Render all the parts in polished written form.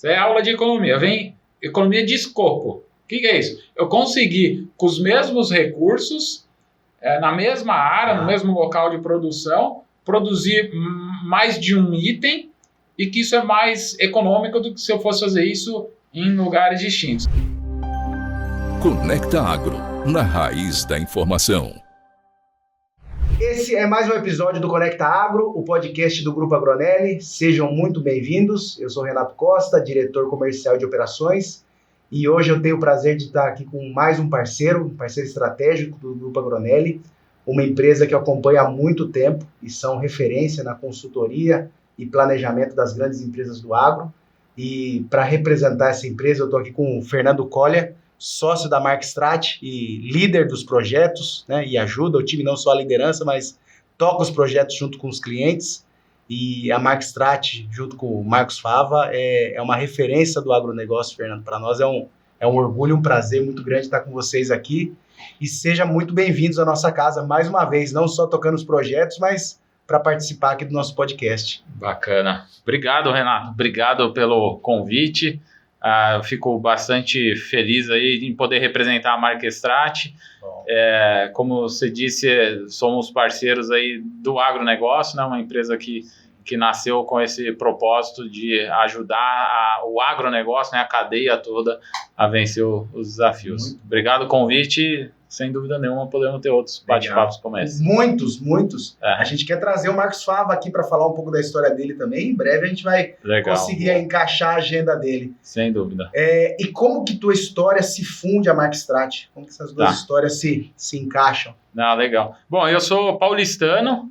Isso é aula de economia. Vem economia de escopo. O que é isso? Eu consegui, com os mesmos recursos, na mesma área, no mesmo local de produção, produzir mais de um item e que isso é mais econômico do que se eu fosse fazer isso em lugares distintos. Conecta Agro, na raiz da informação. Esse é mais um episódio do Conecta Agro, o podcast do Grupo Agronelli. Sejam muito bem-vindos. Eu sou Renato Costa, diretor comercial de operações, e hoje eu tenho o prazer de estar aqui com mais um parceiro estratégico do Grupo Agronelli, uma empresa que eu acompanho há muito tempo e são referência na consultoria e planejamento das grandes empresas do agro. E para representar essa empresa, eu estou aqui com o Fernando Collier, sócio da Markstrat e líder dos projetos, né, e ajuda o time não só a liderança, mas toca os projetos junto com os clientes. E a Markstrat, junto com o Marcos Fava, é uma referência do agronegócio, Fernando. Para nós é um orgulho, um prazer muito grande estar com vocês aqui. E sejam muito bem-vindos à nossa casa mais uma vez, não só tocando os projetos, mas para participar aqui do nosso podcast. Bacana. Obrigado, Renato. Obrigado pelo convite. Eu fico bastante feliz aí em poder representar a Markstrat. Como você disse, somos parceiros aí do agronegócio, né? Uma empresa que nasceu com esse propósito de ajudar o agronegócio, né? A cadeia toda a vencer os desafios. Obrigado pelo convite. Sem dúvida nenhuma, podemos ter outros bate-papos como esse. Muitos. A gente quer trazer o Marcos Fava aqui para falar um pouco da história dele também. Em breve a gente vai conseguir encaixar a agenda dele. Sem dúvida. E como que tua história se funde à Markstrat? Como que essas duas histórias se encaixam? Legal. Bom, eu sou paulistano,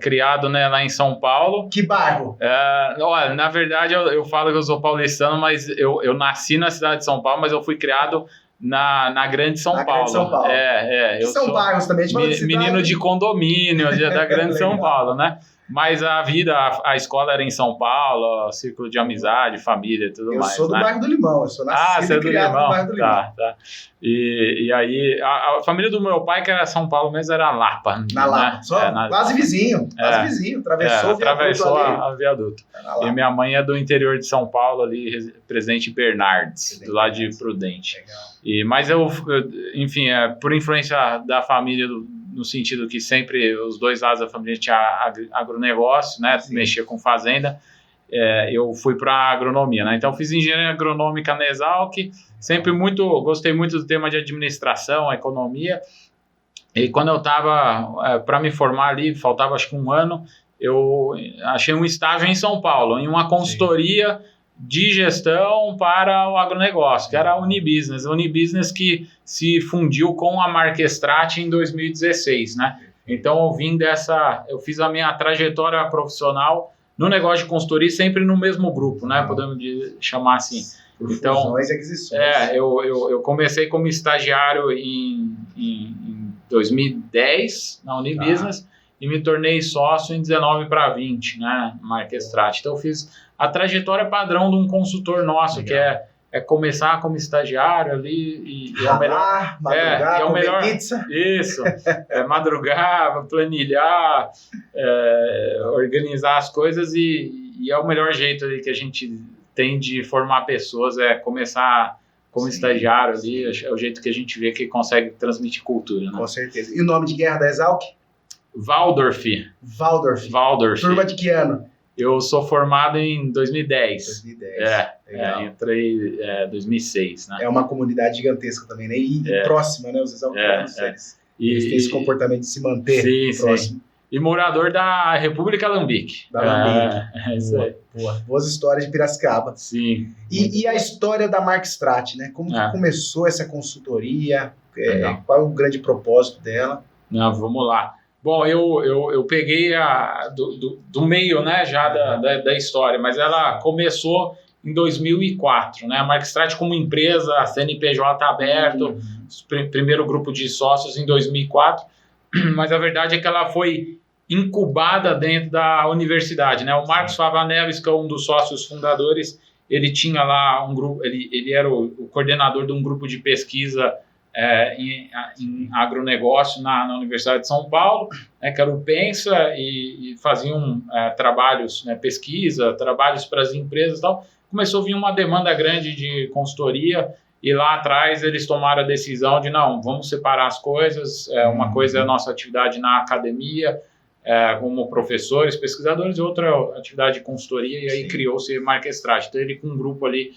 criado, né, lá em São Paulo. Que bairro? Olha, na verdade eu falo que eu sou paulistano, mas eu nasci na cidade de São Paulo, mas eu fui criado na Grande São Paulo. Grande São Paulo. Eu são bairros também. Menino de condomínio da Grande São Paulo, né? Mas a vida, a escola era em São Paulo, círculo de amizade, família e tudo mais. Eu sou do bairro do Limão, eu sou nascido e criado no bairro do Limão. Tá. E aí, a família do meu pai, que era São Paulo mesmo, era Lapa. Na Lapa, quase vizinho, atravessou a viaduto. E minha mãe é do interior de São Paulo, ali, Presidente Bernardes, do lado de Prudente. Legal. Mas enfim, por influência da família, no sentido que sempre os dois lados da família tinha agronegócio, né? Sim. Mexia com fazenda, eu fui para a agronomia, né? Então fiz engenharia agronômica na Exalc, sempre gostei muito do tema de administração, economia, e quando eu estava para me formar ali, faltava acho que um ano, eu achei um estágio em São Paulo, em uma consultoria de gestão para o agronegócio, que era a Unibusiness que se fundiu com a Markstrat em 2016, né? Então eu fiz a minha trajetória profissional no negócio de consultoria sempre no mesmo grupo, né? Podemos chamar assim. Então, fusões e aquisições. Eu comecei como estagiário em 2010 na Unibusiness e me tornei sócio em 19 para 20, né? Markstrat. Então eu fiz a trajetória padrão de um consultor nosso. Legal. Que é começar como estagiário ali e madrugar, comer pizza. Isso, madrugar, planilhar, organizar as coisas e é o melhor jeito ali que a gente tem de formar pessoas, começar como estagiário ali, é o jeito que a gente vê que consegue transmitir cultura, né? Com certeza. E o nome de guerra da Exalc? Waldorf. Turma de que ano? Eu sou formado em 2010. Entrei em 2006, né? É uma comunidade gigantesca também, né? E próxima, né? Os exalquianos, eles têm esse comportamento de se manter próximo. Sim. E morador da República Alambique. Isso aí. Boas histórias de Piracicaba. Sim. E a história da Markstrat, né? Como que começou essa consultoria? Qual é o grande propósito dela? Vamos lá. Bom, eu peguei do meio, né, já da história, mas ela começou em 2004, né? A Markstrat como empresa, a CNPJ aberto, primeiro grupo de sócios em 2004, mas a verdade é que ela foi incubada dentro da universidade, né? O Marcos Fava Neves, que é um dos sócios fundadores, ele tinha lá um grupo, ele era o coordenador de um grupo de pesquisa em agronegócio na Universidade de São Paulo, né, que era o Pensa, e faziam trabalhos, né, pesquisa, trabalhos para as empresas e tal. começou a vir uma demanda grande de consultoria, e lá atrás eles tomaram a decisão de, não, vamos separar as coisas, uma coisa é a nossa atividade na academia, como professores, pesquisadores, e outra atividade de consultoria, e aí criou-se Marquestrate. Então ele com um grupo ali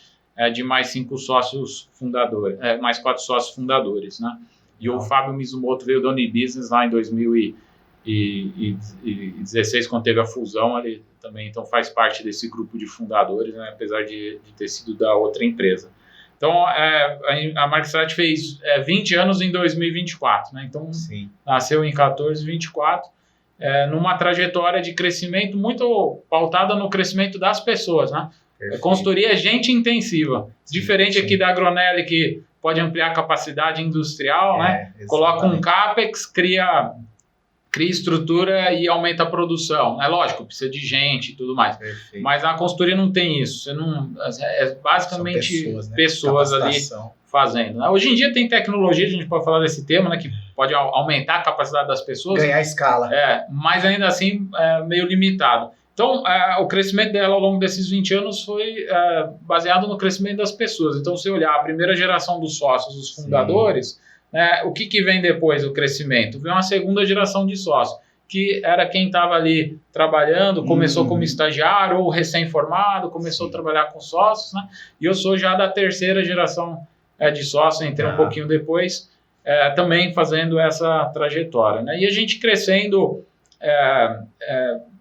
de mais 5 sócios fundadores, mais 4 sócios fundadores, né? E o Fábio Mizumoto veio do Unibusiness lá em 2016, quando teve a fusão, ele também então faz parte desse grupo de fundadores, né? Apesar de ter sido da outra empresa. Então, a Marquestrate fez 20 anos em 2024, né? Então, nasceu em 1424, numa trajetória de crescimento muito pautada no crescimento das pessoas, né? Consultoria é gente intensiva, diferente aqui da Agronelli, que pode ampliar a capacidade industrial, né? Coloca um CAPEX, cria estrutura e aumenta a produção. É lógico, precisa de gente e tudo mais. Perfeito. Mas a consultoria não tem isso. Você não, basicamente pessoas ali fazendo. Hoje em dia tem tecnologia, a gente pode falar desse tema, né, que pode aumentar a capacidade das pessoas. Ganhar escala. Mas ainda assim é meio limitado. Então, o crescimento dela ao longo desses 20 anos foi baseado no crescimento das pessoas. Então, se olhar a primeira geração dos sócios, os fundadores, o que vem depois do crescimento? Vem uma segunda geração de sócios, que era quem estava ali trabalhando, começou como estagiário ou recém-formado, começou a trabalhar com sócios, né? E eu sou já da terceira geração de sócios, entrei um pouquinho depois, também fazendo essa trajetória, né? E a gente crescendo...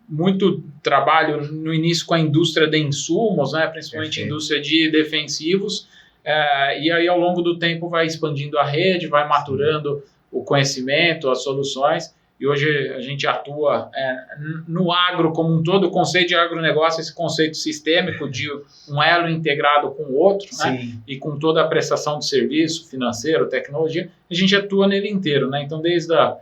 muito trabalho no início com a indústria de insumos, né, principalmente a indústria de defensivos, e aí ao longo do tempo vai expandindo a rede, vai maturando o conhecimento, as soluções, e hoje a gente atua no agro como um todo. O conceito de agronegócio, esse conceito sistêmico de um elo integrado com o outro, né, e com toda a prestação de serviço financeiro, tecnologia, a gente atua nele inteiro, né? Então desde a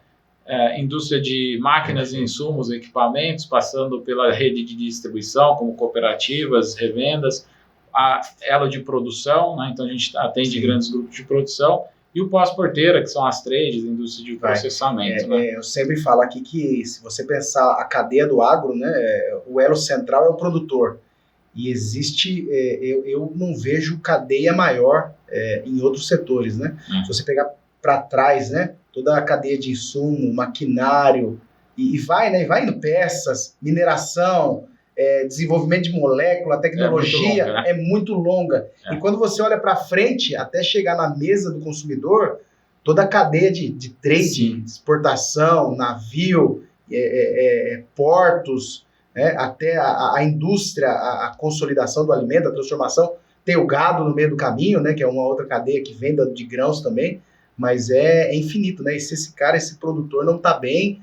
indústria de máquinas e insumos, equipamentos, passando pela rede de distribuição, como cooperativas, revendas, a elo de produção, né? Então a gente atende grandes grupos de produção, e o pós-porteira, que são as trades, a indústria de processamento. Eu sempre falo aqui que, se você pensar a cadeia do agro, né, o elo central é o produtor, e existe, eu não vejo cadeia maior em outros setores, né? Se você pegar para trás, né, toda a cadeia de insumo, maquinário, e vai indo peças, mineração, desenvolvimento de molécula, tecnologia é muito longa. E quando você olha para frente, até chegar na mesa do consumidor, toda a cadeia de trade, exportação, navio, portos, até a indústria, a consolidação do alimento, a transformação, tem o gado no meio do caminho, né, que é uma outra cadeia que vem de grãos também, mas é infinito, né? E se esse produtor não está bem,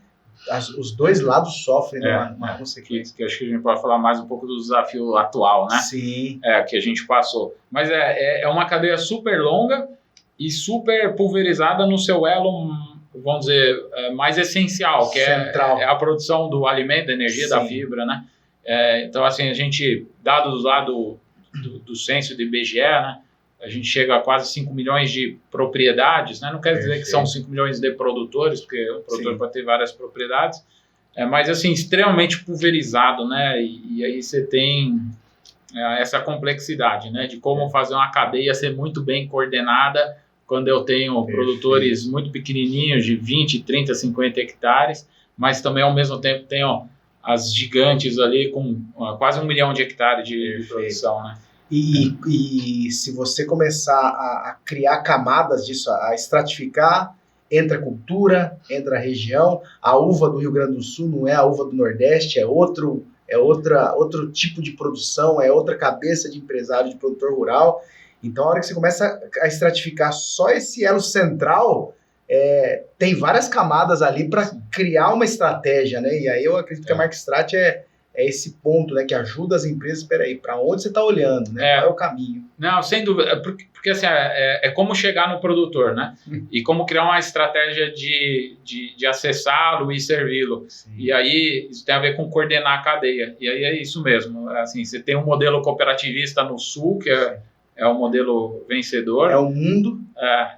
os dois lados sofrem uma consequência. Que acho que a gente pode falar mais um pouco do desafio atual, né? Sim. Que a gente passou. Mas é uma cadeia super longa e super pulverizada no seu elo, vamos dizer, mais essencial, que é a produção do alimento, da energia, da fibra, né? Então, assim, a gente, dados lá do censo do IBGE, né? A gente chega a quase 5 milhões de propriedades, né? Não quer dizer que são 5 milhões de produtores, porque o produtor pode ter várias propriedades, mas assim, extremamente pulverizado, né? E aí você tem essa complexidade, né? De como fazer uma cadeia ser muito bem coordenada quando eu tenho produtores muito pequenininhos, de 20, 30, 50 hectares, mas também ao mesmo tempo tenho as gigantes ali com quase 1 milhão de hectares de produção, né? E se você começar a criar camadas disso, a estratificar, entra a cultura, entra a região, a uva do Rio Grande do Sul não é a uva do Nordeste, é outro tipo de produção, é outra cabeça de empresário, de produtor rural. Então, a hora que você começa a estratificar só esse elo central, tem várias camadas ali para criar uma estratégia, né? E aí eu acredito que a Marquestrate é esse ponto, né, que ajuda as empresas, para onde você está olhando, né? Qual é o caminho? Não, sem dúvida, porque assim, é como chegar no produtor, né? E como criar uma estratégia de acessá-lo e servi-lo. E aí, isso tem a ver com coordenar a cadeia. E aí é isso mesmo, assim, você tem um modelo cooperativista no Sul, que é o modelo vencedor. É o mundo.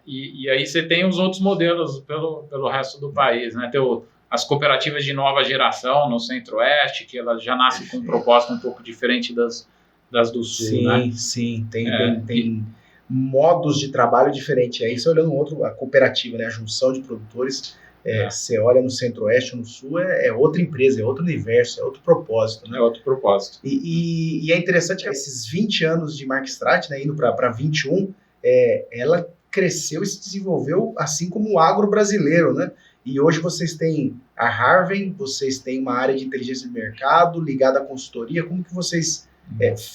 E aí você tem os outros modelos pelo resto do país, né? Tem as cooperativas de nova geração no Centro-Oeste, que elas já nascem com um propósito um pouco diferente das das do Sul, sim, né? Sim, tem modos de trabalho diferentes. Aí você olhando a cooperativa, né, a junção de produtores, você olha no Centro-Oeste ou no Sul, é outra empresa, é outro universo, é outro propósito. Né? É outro propósito. E é interessante que esses 20 anos de Markstrat, né, indo para 21, ela cresceu e se desenvolveu assim como o agro brasileiro, né? E hoje vocês têm a Harvey, vocês têm uma área de inteligência de mercado ligada à consultoria. Como que vocês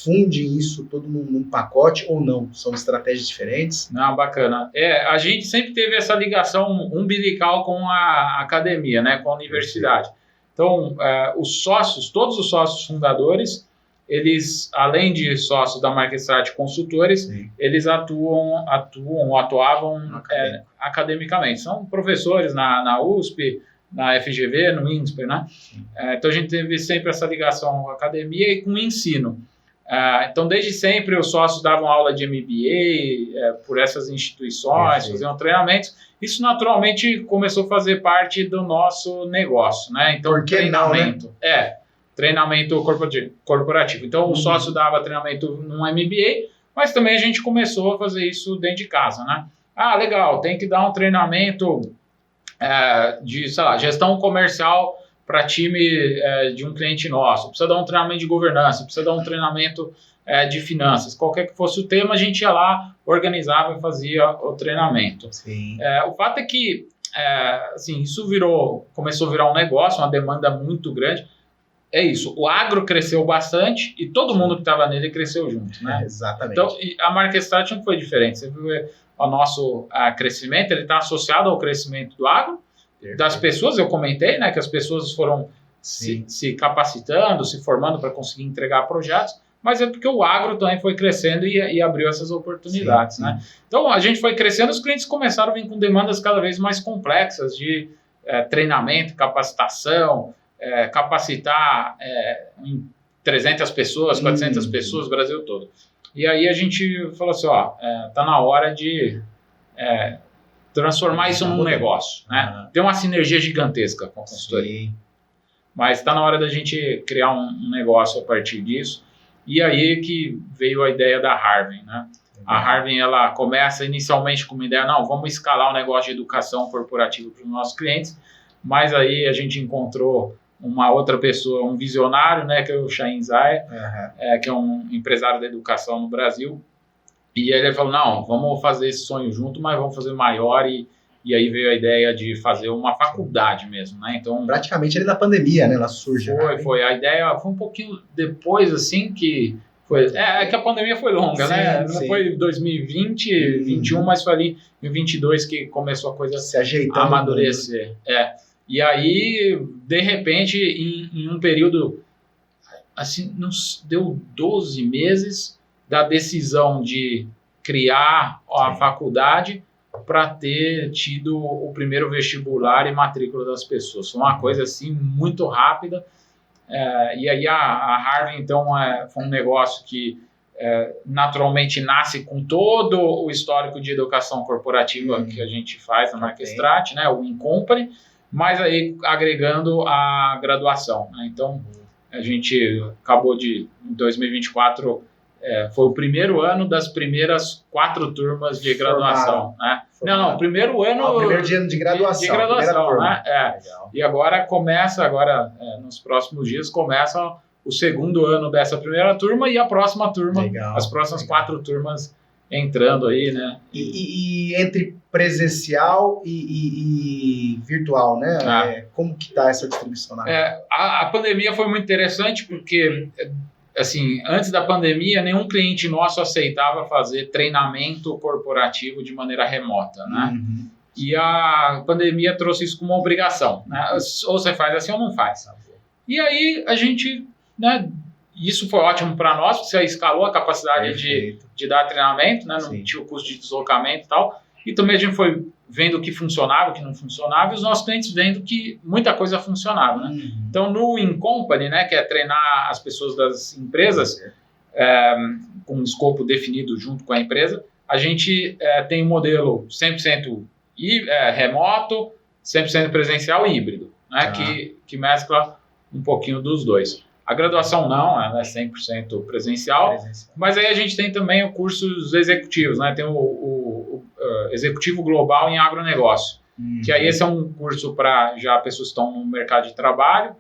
fundem isso tudo num pacote ou não? São estratégias diferentes? Não, bacana. A gente sempre teve essa ligação umbilical com a academia, né, com a universidade. Então, todos os sócios fundadores, eles, além de sócios da Markstrat consultores, sim, eles atuavam academicamente. São professores na USP, na FGV, no INSPER, né? Então a gente teve sempre essa ligação com a academia e com o ensino. Então desde sempre os sócios davam aula de MBA por essas instituições, faziam treinamentos. Isso naturalmente começou a fazer parte do nosso negócio, né? Então por que treinamento, não, né? Treinamento corporativo. Então o sócio dava treinamento no MBA, mas também a gente começou a fazer isso dentro de casa, né? Legal, tem que dar um treinamento de, sei lá, gestão comercial para time de um cliente nosso, precisa dar um treinamento de governança, precisa dar um treinamento de finanças, qualquer que fosse o tema, a gente ia lá, organizava e fazia o treinamento. Sim. O fato é que assim, isso começou a virar um negócio, uma demanda muito grande. É isso, o agro cresceu bastante e todo mundo que estava nele cresceu junto, né? Exatamente. Então, a Markstrat não foi diferente. Você viu o nosso crescimento, ele está associado ao crescimento do agro, das pessoas. Eu comentei, né, que as pessoas foram se capacitando, se formando para conseguir entregar projetos, mas é porque o agro também foi crescendo e abriu essas oportunidades, sim, né? Então, a gente foi crescendo, os clientes começaram a vir com demandas cada vez mais complexas de treinamento, capacitação, capacitar 300 pessoas, 400 pessoas, o Brasil todo. E aí a gente falou assim, tá na hora de transformar isso num negócio, né? Tem uma sinergia gigantesca com a consultoria. Sim. Mas está na hora da gente criar um negócio a partir disso. E aí que veio a ideia da Harvey, né? A Harvey, ela começa inicialmente com uma ideia, vamos escalar o negócio de educação corporativa para os nossos clientes, mas aí a gente encontrou uma outra pessoa, um visionário, né, que é o Shahin Zaya, que é um empresário da educação no Brasil, e ele falou, vamos fazer esse sonho junto, mas vamos fazer maior, e aí veio a ideia de fazer uma faculdade mesmo, né? Então, praticamente ele na pandemia, né, ela surge. Foi, a ideia foi um pouquinho depois, assim, que foi, que a pandemia foi longa, sim, né? Não foi 2020, 2021, mas foi ali em 2022 que começou a coisa se ajeitar, a amadurecer. E aí, de repente, em um período, assim, deu 12 meses da decisão de criar a faculdade para ter tido o primeiro vestibular e matrícula das pessoas. Foi uma coisa, assim, muito rápida. E aí a Harvey, então, foi um negócio que naturalmente nasce com todo o histórico de educação corporativa que a gente faz na Markstrat, né, o InCompany, mas aí agregando a graduação, né? Então, a gente acabou em 2024, foi o primeiro ano das primeiras 4 turmas de graduação, né? Não, primeiro ano... primeiro dia de graduação. De graduação, né? E agora nos próximos dias, começa o segundo ano dessa primeira turma e a próxima turma, as próximas 4 turmas entrando aí, né? E entre presencial e virtual, né? Como que tá essa distribuição? A pandemia foi muito interessante porque, assim, antes da pandemia, nenhum cliente nosso aceitava fazer treinamento corporativo de maneira remota, né? Uhum. E a pandemia trouxe isso como uma obrigação, né? Ou você faz assim ou não faz. E aí a gente, né? Isso foi ótimo para nós, porque você escalou a capacidade de dar treinamento, né? Não tinha o custo de deslocamento e tal. E também a gente foi vendo o que funcionava, o que não funcionava, e os nossos clientes vendo que muita coisa funcionava, né? Uhum. Então, no InCompany, né, que é treinar as pessoas das empresas com um escopo definido junto com a empresa, a gente tem um modelo 100% remoto, 100% presencial e híbrido, né, que mescla um pouquinho dos dois. A graduação não, ela é 100% presencial, mas aí a gente tem também os cursos executivos, né? Tem o Executivo Global em Agronegócio, que aí esse é um curso para já pessoas que estão no mercado de trabalho,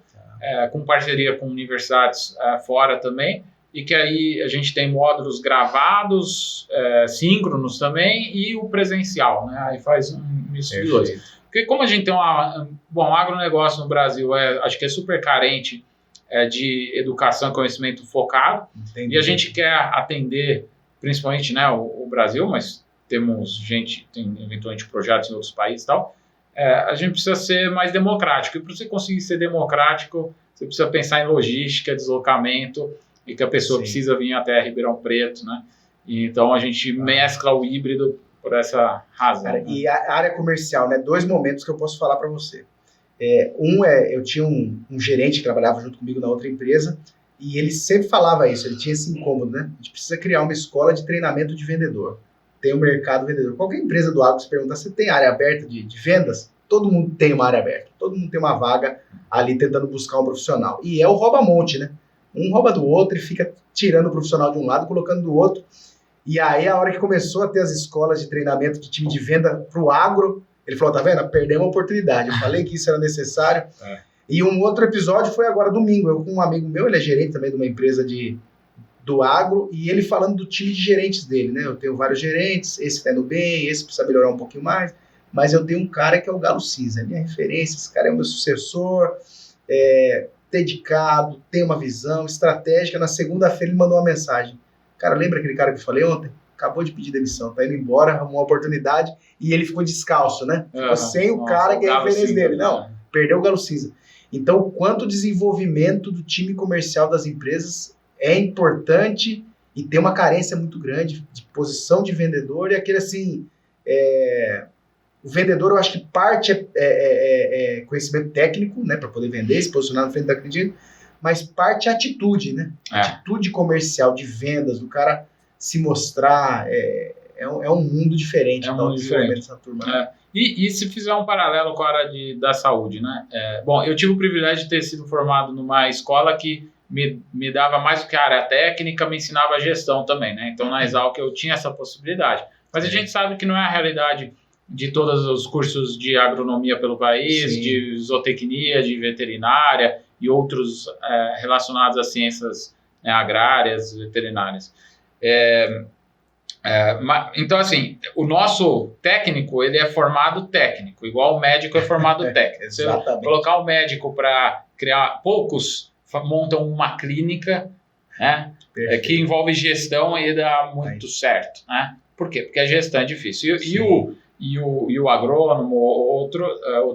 com parceria com universidades fora também, e que aí a gente tem módulos gravados, síncronos também, e o presencial, né? Aí faz um misto de dois. Porque como a gente tem o agronegócio no Brasil, acho que é super carente de educação e conhecimento focado, Entendi. E a gente quer atender, principalmente, né, o Brasil, mas tem eventualmente projetos em outros países e tal, a gente precisa ser mais democrático, e para você conseguir ser democrático, você precisa pensar em logística, deslocamento, e que a pessoa precisa vir até Ribeirão Preto, né? E então a gente mescla o híbrido por essa razão. Cara, né? E a área comercial, né? 2 momentos que eu posso falar para você. Eu tinha um gerente que trabalhava junto comigo na outra empresa, e ele sempre falava isso, ele tinha esse incômodo, né? A gente precisa criar uma escola de treinamento de vendedor. Tem o mercado vendedor. Qualquer empresa do agro se perguntar se tem área aberta de vendas, todo mundo tem uma área aberta, todo mundo tem uma vaga ali tentando buscar um profissional. E é o rouba-monte, né? Um rouba do outro e fica tirando o profissional de um lado, colocando do outro. E aí, a hora que começou a ter as escolas de treinamento de time de venda para o agro, ele falou, tá vendo? Perdemos a oportunidade. Eu falei que isso era necessário. E um outro episódio foi agora domingo. Eu com um amigo meu, ele é gerente também de uma empresa do agro, e ele falando do time de gerentes dele, né? Eu tenho vários gerentes, esse tá indo bem, esse precisa melhorar um pouquinho mais, mas eu tenho um cara que é o Galo Cinza, é minha referência, esse cara é o meu sucessor, dedicado, tem uma visão estratégica. Na segunda-feira ele mandou uma mensagem. Cara, lembra aquele cara que eu falei ontem? Acabou de pedir demissão, tá indo embora, arrumou uma oportunidade e ele ficou descalço, né? Ficou sem o cara que é a referência dele. Não, perdeu o Galo Cinza. Então, o quanto o desenvolvimento do time comercial das empresas é importante e tem uma carência muito grande de posição de vendedor, e aquele assim... O vendedor, eu acho que parte é conhecimento técnico, né, para poder vender, se posicionar na frente da cliente, mas parte é atitude, né? Atitude comercial, de vendas, do cara se mostrar, é um mundo diferente. É um mundo diferente. Dessa turma, né? E se fizer um paralelo com a área da saúde, né? Bom, eu tive o privilégio de ter sido formado numa escola que me dava mais do que a área técnica, me ensinava a gestão também, né? Então, na Exalc eu tinha essa possibilidade. Mas a gente sabe que não é a realidade de todos os cursos de agronomia pelo país, Sim. de zootecnia, de veterinária e outros relacionados às ciências agrárias, veterinárias. Então, assim, o nosso técnico, ele é formado técnico, igual o médico é formado técnico. Se eu colocar o médico para criar, poucos montam uma clínica, né, que envolve gestão e dá muito certo, né? Por quê? Porque a gestão é difícil. E o agrônomo, outro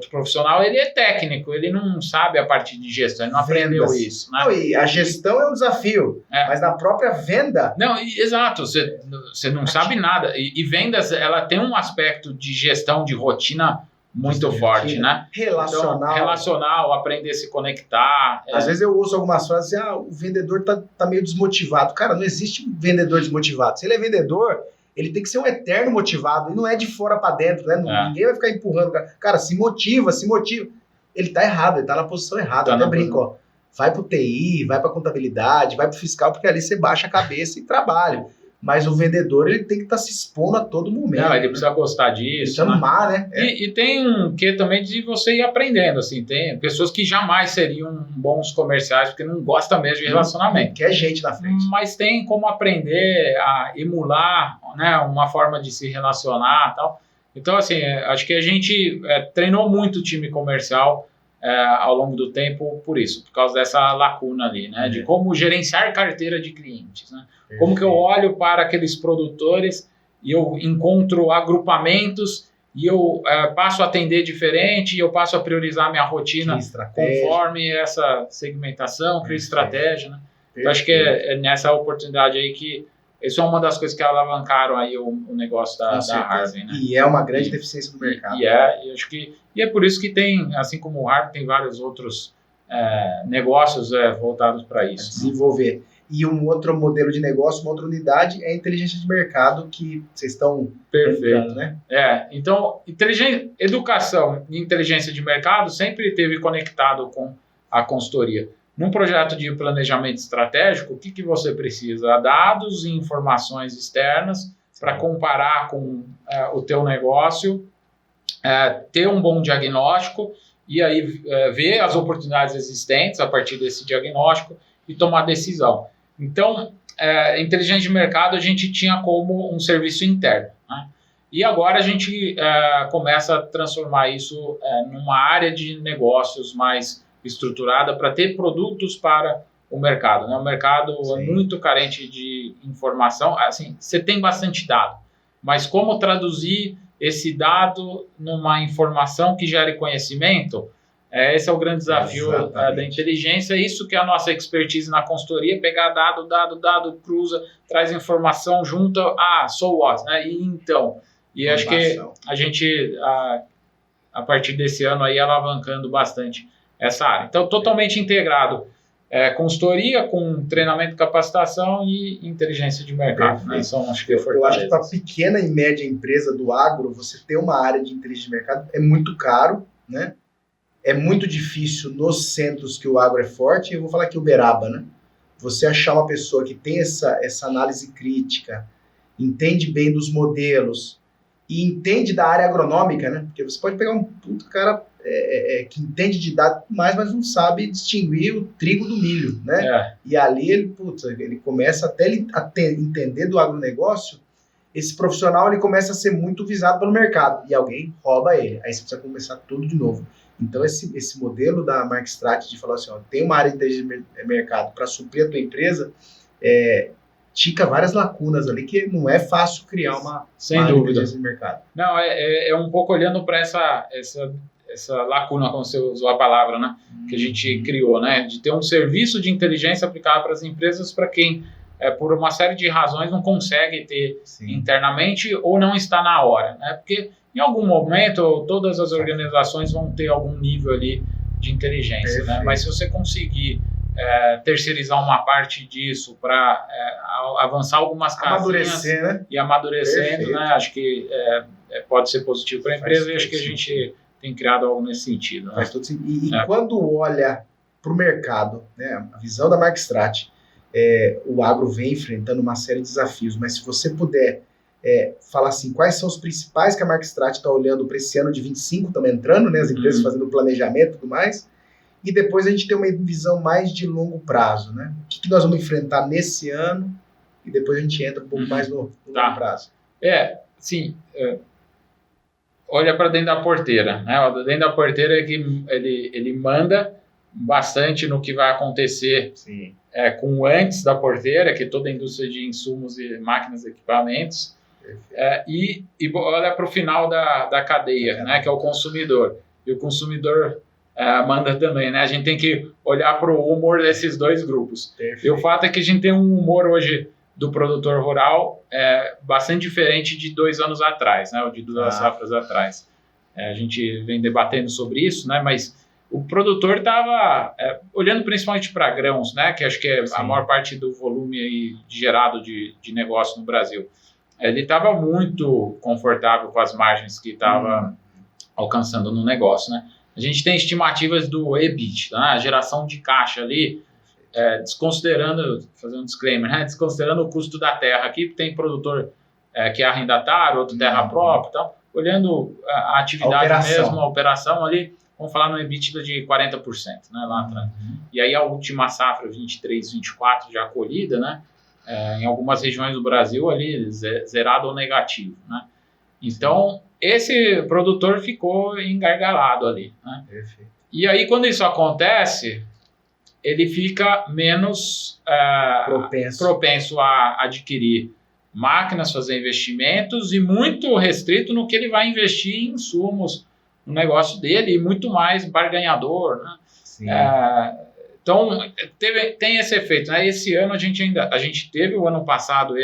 profissional, ele é técnico, ele não sabe a parte de gestão, ele não aprendeu isso. Né? Não, e a gestão é um desafio, mas na própria venda... Não, exato, você não sabe nada. E vendas, ela tem um aspecto de gestão, de rotina muito forte, né? Relacional. Então, relacional, aprender a se conectar. Às vezes eu ouço algumas frases assim, o vendedor tá meio desmotivado. Cara, não existe um vendedor desmotivado. Se ele é vendedor... ele tem que ser um eterno motivado, e não é de fora para dentro, né? Ninguém vai ficar empurrando. Cara, se motiva. Ele tá errado, ele tá na posição errada. Eu até brinco, ó. Vai pro TI, vai pra contabilidade, vai pro fiscal, porque ali você baixa a cabeça e trabalha. Mas o vendedor, ele tem que estar se expondo a todo momento. Não, ele precisa gostar disso. Precisa amar, né? E tem um quê também de você ir aprendendo, assim. Tem pessoas que jamais seriam bons comerciais, porque não gostam mesmo de relacionamento. Quer gente na frente. Mas tem como aprender a emular, né, uma forma de se relacionar e tal. Então, assim, acho que a gente treinou muito o time comercial ao longo do tempo por isso, por causa dessa lacuna ali, né? De como gerenciar carteira de clientes, né? Como que eu olho para aqueles produtores e eu encontro agrupamentos e eu passo a atender diferente e eu passo a priorizar minha rotina conforme essa segmentação, cria estratégia, né? Então, acho que é nessa oportunidade aí que isso é uma das coisas que alavancaram aí o negócio da Harvey, né? E é uma grande deficiência do mercado. Acho que é por isso que tem, assim como o Harvey, tem vários outros negócios voltados para isso. Desenvolver. Né? E um outro modelo de negócio, uma outra unidade, é a inteligência de mercado, que vocês estão... Perfeito. Né? Então, educação e inteligência de mercado sempre esteve conectado com a consultoria. num projeto de planejamento estratégico, o que você precisa? Dados e informações externas para comparar com o teu negócio, ter um bom diagnóstico e aí ver as oportunidades existentes a partir desse diagnóstico e tomar decisão. Então, inteligência de mercado a gente tinha como um serviço interno, né? E agora a gente começa a transformar isso numa área de negócios mais estruturada para ter produtos para o mercado, né? O mercado é muito carente de informação. Assim, você tem bastante dado, mas como traduzir esse dado numa informação que gere conhecimento? Esse é o grande desafio da inteligência. Isso que é a nossa expertise na consultoria: pegar dado, cruza, traz informação, junta, so what, né? E então, e acho que a gente, a partir desse ano aí, alavancando bastante essa área. Então, totalmente integrado, consultoria com treinamento, capacitação e inteligência de mercado, né? Então, acho que eu acho que para pequena e média empresa do agro, você ter uma área de inteligência de mercado é muito caro, né? É muito difícil nos centros que o agro é forte. Eu vou falar aqui Uberaba, né? Você achar uma pessoa que tem essa análise crítica, entende bem dos modelos e entende da área agronômica, né? Porque você pode pegar um puto cara que entende de dados, mas não sabe distinguir o trigo do milho, né? E ali ele começa até entender do agronegócio. Esse profissional ele começa a ser muito visado pelo mercado e alguém rouba ele. Aí você precisa começar tudo de novo. Então, esse modelo da MarkStrat de falar assim, tem uma área de inteligência de mercado para suprir a tua empresa, tica várias lacunas ali, que não é fácil criar uma área de inteligência de mercado. Não, é um pouco olhando para essa lacuna, como você usou a palavra, né, que a gente criou, né, de ter um serviço de inteligência aplicado para as empresas, para quem, por uma série de razões, não consegue ter internamente ou não está na hora, né, porque em algum momento todas as organizações vão ter algum nível ali de inteligência, né, mas se você conseguir terceirizar uma parte disso para avançar algumas casinhas e amadurecendo, né, acho que pode ser positivo para a empresa e acho que a gente tem criado algo nesse sentido. Né? Faz todo sentido. E quando olha para o mercado, né, a visão da MarkStrat, o agro vem enfrentando uma série de desafios, mas se você puder falar assim, quais são os principais que a MarkStrat está olhando para esse ano de 25, estamos entrando, né, as empresas fazendo planejamento e tudo mais, e depois a gente tem uma visão mais de longo prazo, né? O que nós vamos enfrentar nesse ano e depois a gente entra um pouco mais no longo prazo. Sim. Olha para dentro da porteira, né? Dentro da porteira é que ele manda bastante no que vai acontecer com o antes da porteira, que é toda a indústria de insumos e máquinas e equipamentos, e olha para o final da cadeia, né? Que é o consumidor. E o consumidor manda também, né? A gente tem que olhar para o humor desses dois grupos. Perfeito. E o fato é que a gente tem um humor hoje do produtor rural bastante diferente de 2 anos atrás, né? Ou de 2 safras atrás. A gente vem debatendo sobre isso, né? Mas o produtor estava olhando principalmente para grãos, né? Que acho que é a maior parte do volume aí gerado de negócio no Brasil. Ele estava muito confortável com as margens que estava alcançando no negócio, né? A gente tem estimativas do EBIT, né? A geração de caixa ali, desconsiderando, fazendo um disclaimer, né? Desconsiderando o custo da terra aqui, tem produtor que é arrendatário, outro terra própria, então, olhando a atividade mesmo, a operação ali, vamos falar no EBITDA de 40%, né, lá atrás. E aí a última safra, 23, 24, já colhida, né? Em algumas regiões do Brasil ali, zerado ou negativo, né? Então, esse produtor ficou engargalado ali, né? Perfeito. E aí, quando isso acontece, ele fica menos propenso a adquirir máquinas, fazer investimentos e muito restrito no que ele vai investir em insumos no negócio dele e muito mais barganhador, né? Então, tem esse efeito, né? Esse ano a gente teve o ano passado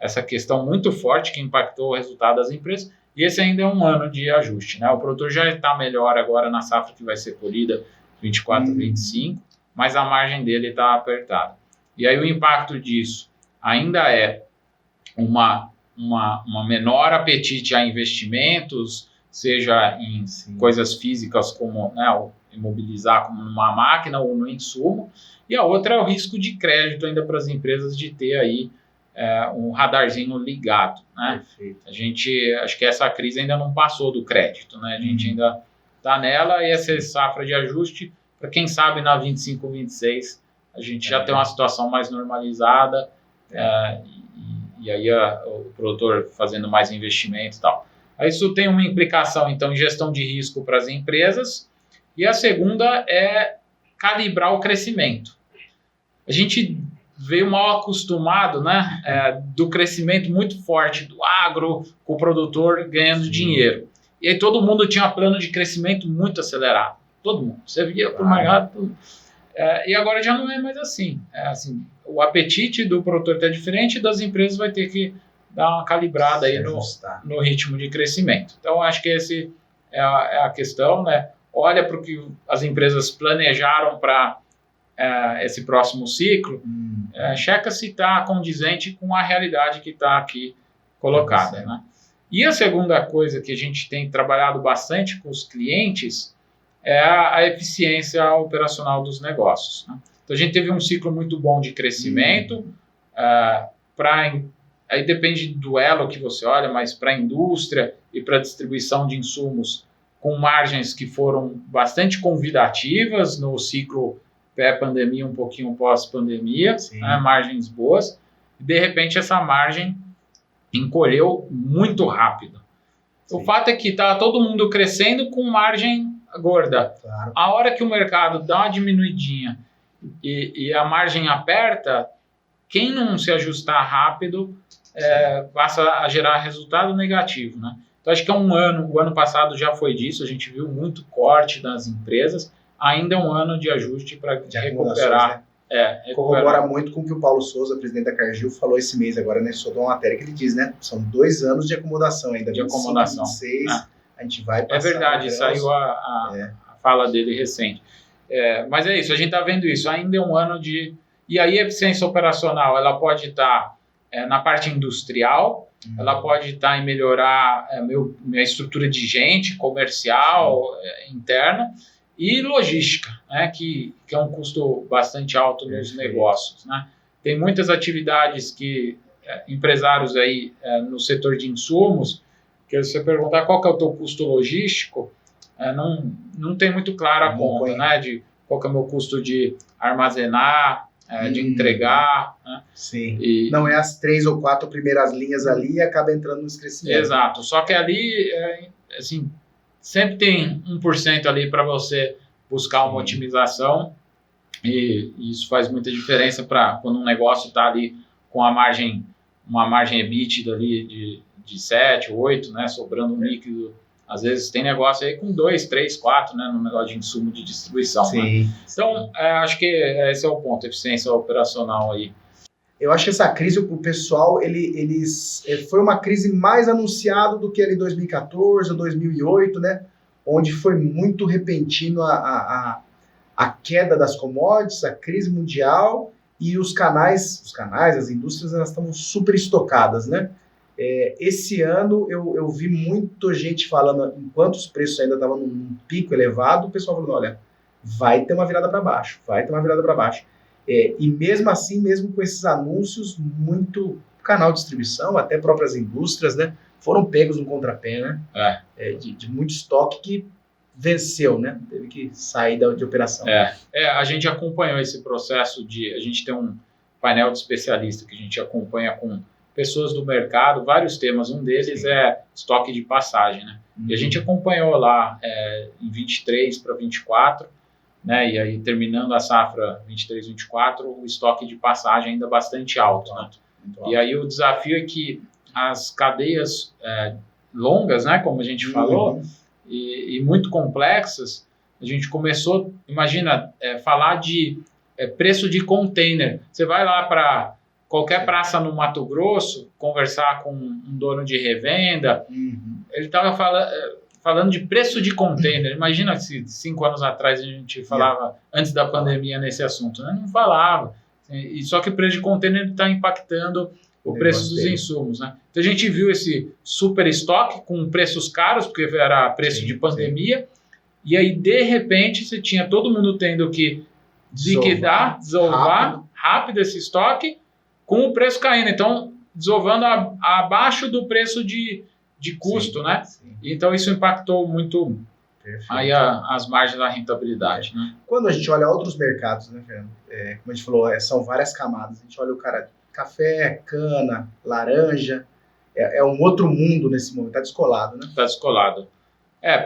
essa questão muito forte que impactou o resultado das empresas. E esse ainda é um ano de ajuste, né? O produtor já está melhor agora na safra que vai ser colhida 24, 25, mas a margem dele está apertada. E aí o impacto disso ainda é uma menor apetite a investimentos, seja em coisas físicas como, né, imobilizar como numa máquina ou no insumo, e a outra é o risco de crédito ainda para as empresas de ter aí um radarzinho ligado, né? Perfeito. Acho que essa crise ainda não passou do crédito, né? A gente ainda está nela, e essa safra de ajuste, para quem sabe na 25, 26, a gente já tem uma situação mais normalizada, e aí o produtor fazendo mais investimento e tal. Aí isso tem uma implicação, então, em gestão de risco para as empresas, e a segunda é calibrar o crescimento. A gente veio mal acostumado, né, do crescimento muito forte do agro, com o produtor ganhando dinheiro. E aí todo mundo tinha um plano de crescimento muito acelerado. Todo mundo. Você via para o mercado. E agora já não é mais assim. O apetite do produtor está diferente, das empresas vai ter que dar uma calibrada aí no ritmo de crescimento. Então, acho que esse é a questão, né? Olha para o que as empresas planejaram para esse próximo ciclo, checa se está condizente com a realidade que está aqui colocada, né? E a segunda coisa que a gente tem trabalhado bastante com os clientes é a eficiência operacional dos negócios, né? Então, a gente teve um ciclo muito bom de crescimento, aí depende do elo que você olha, mas para a indústria e para a distribuição de insumos com margens que foram bastante convidativas no ciclo pré-pandemia, um pouquinho pós-pandemia, né, margens boas, e de repente essa margem encolheu muito rápido. Sim. O fato é que está todo mundo crescendo com margem gorda. Claro. A hora que o mercado dá uma diminuidinha e a margem aperta, quem não se ajustar rápido passa a gerar resultado negativo, né? Então, acho que o ano passado já foi disso, a gente viu muito corte das empresas, ainda é um ano de ajuste para recuperar. Né? Corrobora muito com o que o Paulo Souza, presidente da Cargill, falou esse mês agora, né? Soltou uma matéria que ele diz, né? São 2 anos de acomodação ainda. De acomodação. 26, a gente vai passar. É verdade, saiu a fala dele recente. Mas é isso, a gente está vendo isso, ainda é um ano de... E aí a eficiência operacional, ela pode estar na parte industrial, ela pode estar em melhorar minha estrutura de gente, comercial, interna, e logística, né, que é um custo bastante alto nos negócios, né? Tem muitas atividades que empresários aí no setor de insumos, que você perguntar qual que é o teu custo logístico, não tem muito clara a conta, né, de qual que é o meu custo de armazenar, de entregar, né? Sim. Não é as 3 ou 4 primeiras linhas ali e acaba entrando nos crescimentos. Exato. Só que ali, assim, sempre tem 1% ali para você buscar uma otimização, e isso faz muita diferença para quando um negócio está ali com uma margem EBITDA ali de 7, 8, né, sobrando um líquido. Às vezes tem negócio aí com 2, 3, 4, né, no negócio de insumo de distribuição. Sim. Né? Então, acho que esse é o ponto, eficiência operacional aí. Eu acho que essa crise, o pessoal, foi uma crise mais anunciada do que ali 2014 ou 2008, né, onde foi muito repentino a queda das commodities, a crise mundial, e os canais, as indústrias, elas estavam super estocadas, né? Esse ano eu vi muita gente falando, enquanto os preços ainda estavam num pico elevado, o pessoal falando, olha, vai ter uma virada para baixo, e mesmo assim, mesmo com esses anúncios, muito canal de distribuição, até próprias indústrias, né, foram pegos no contrapé, né, de muito estoque que venceu, né, teve que sair de operação. A gente acompanhou esse processo a gente tem um painel de especialistas que a gente acompanha com pessoas do mercado, vários temas, um deles é estoque de passagem, né? E a gente acompanhou lá em 23 para 24, né? E aí terminando a safra 23, 24, o estoque de passagem ainda bastante alto, né? E aí o desafio é que as cadeias longas, né, como a gente falou, e muito complexas, a gente começou, imagina, falar de preço de container. Você vai lá para qualquer praça no Mato Grosso, conversar com um dono de revenda, ele estava falando de preço de container. Imagina se 5 anos atrás a gente falava, antes da pandemia, nesse assunto, né? Não falava. E só que o preço de container está impactando o preço dos insumos, né? Então a gente viu esse super estoque com preços caros, porque era preço de pandemia, e aí, de repente, você tinha todo mundo tendo que liquidar, desovar rápido esse estoque, com o preço caindo. Então, desovando abaixo do preço de custo, sim, né? Sim. Então, isso impactou muito aí as margens da rentabilidade, né? Quando a gente olha outros mercados, né, Fernando? Como a gente falou, são várias camadas. A gente olha o cara café, cana, laranja, é um outro mundo nesse momento, está descolado, né? Está descolado.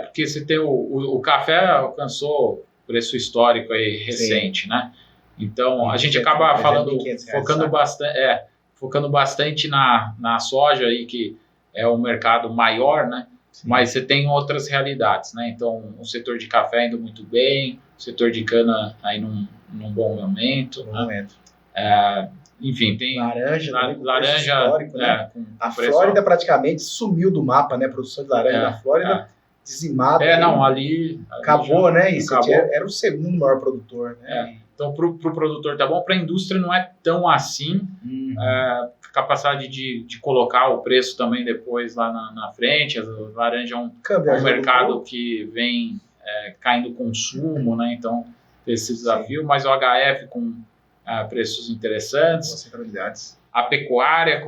Porque você tem o café alcançou preço histórico aí recente, sim, né? Então, a gente acaba falando, focando bastante na soja aí, que é um mercado maior, né? Sim. Mas você tem outras realidades, né? Então, o setor de café indo muito bem, o setor de cana aí num bom momento. Enfim, tem laranja, histórico, né? A Flórida praticamente sumiu do mapa, né? A produção de laranja na Flórida dizimada. Ali acabou, né? Isso era o segundo maior produtor, né? Então, para o produtor tá bom, para a indústria não é tão assim. Capacidade de colocar o preço também depois lá na frente. A laranja é um mercado que vem caindo consumo, né? Então, esse desafio, sim, mas o HF com preços interessantes. A pecuária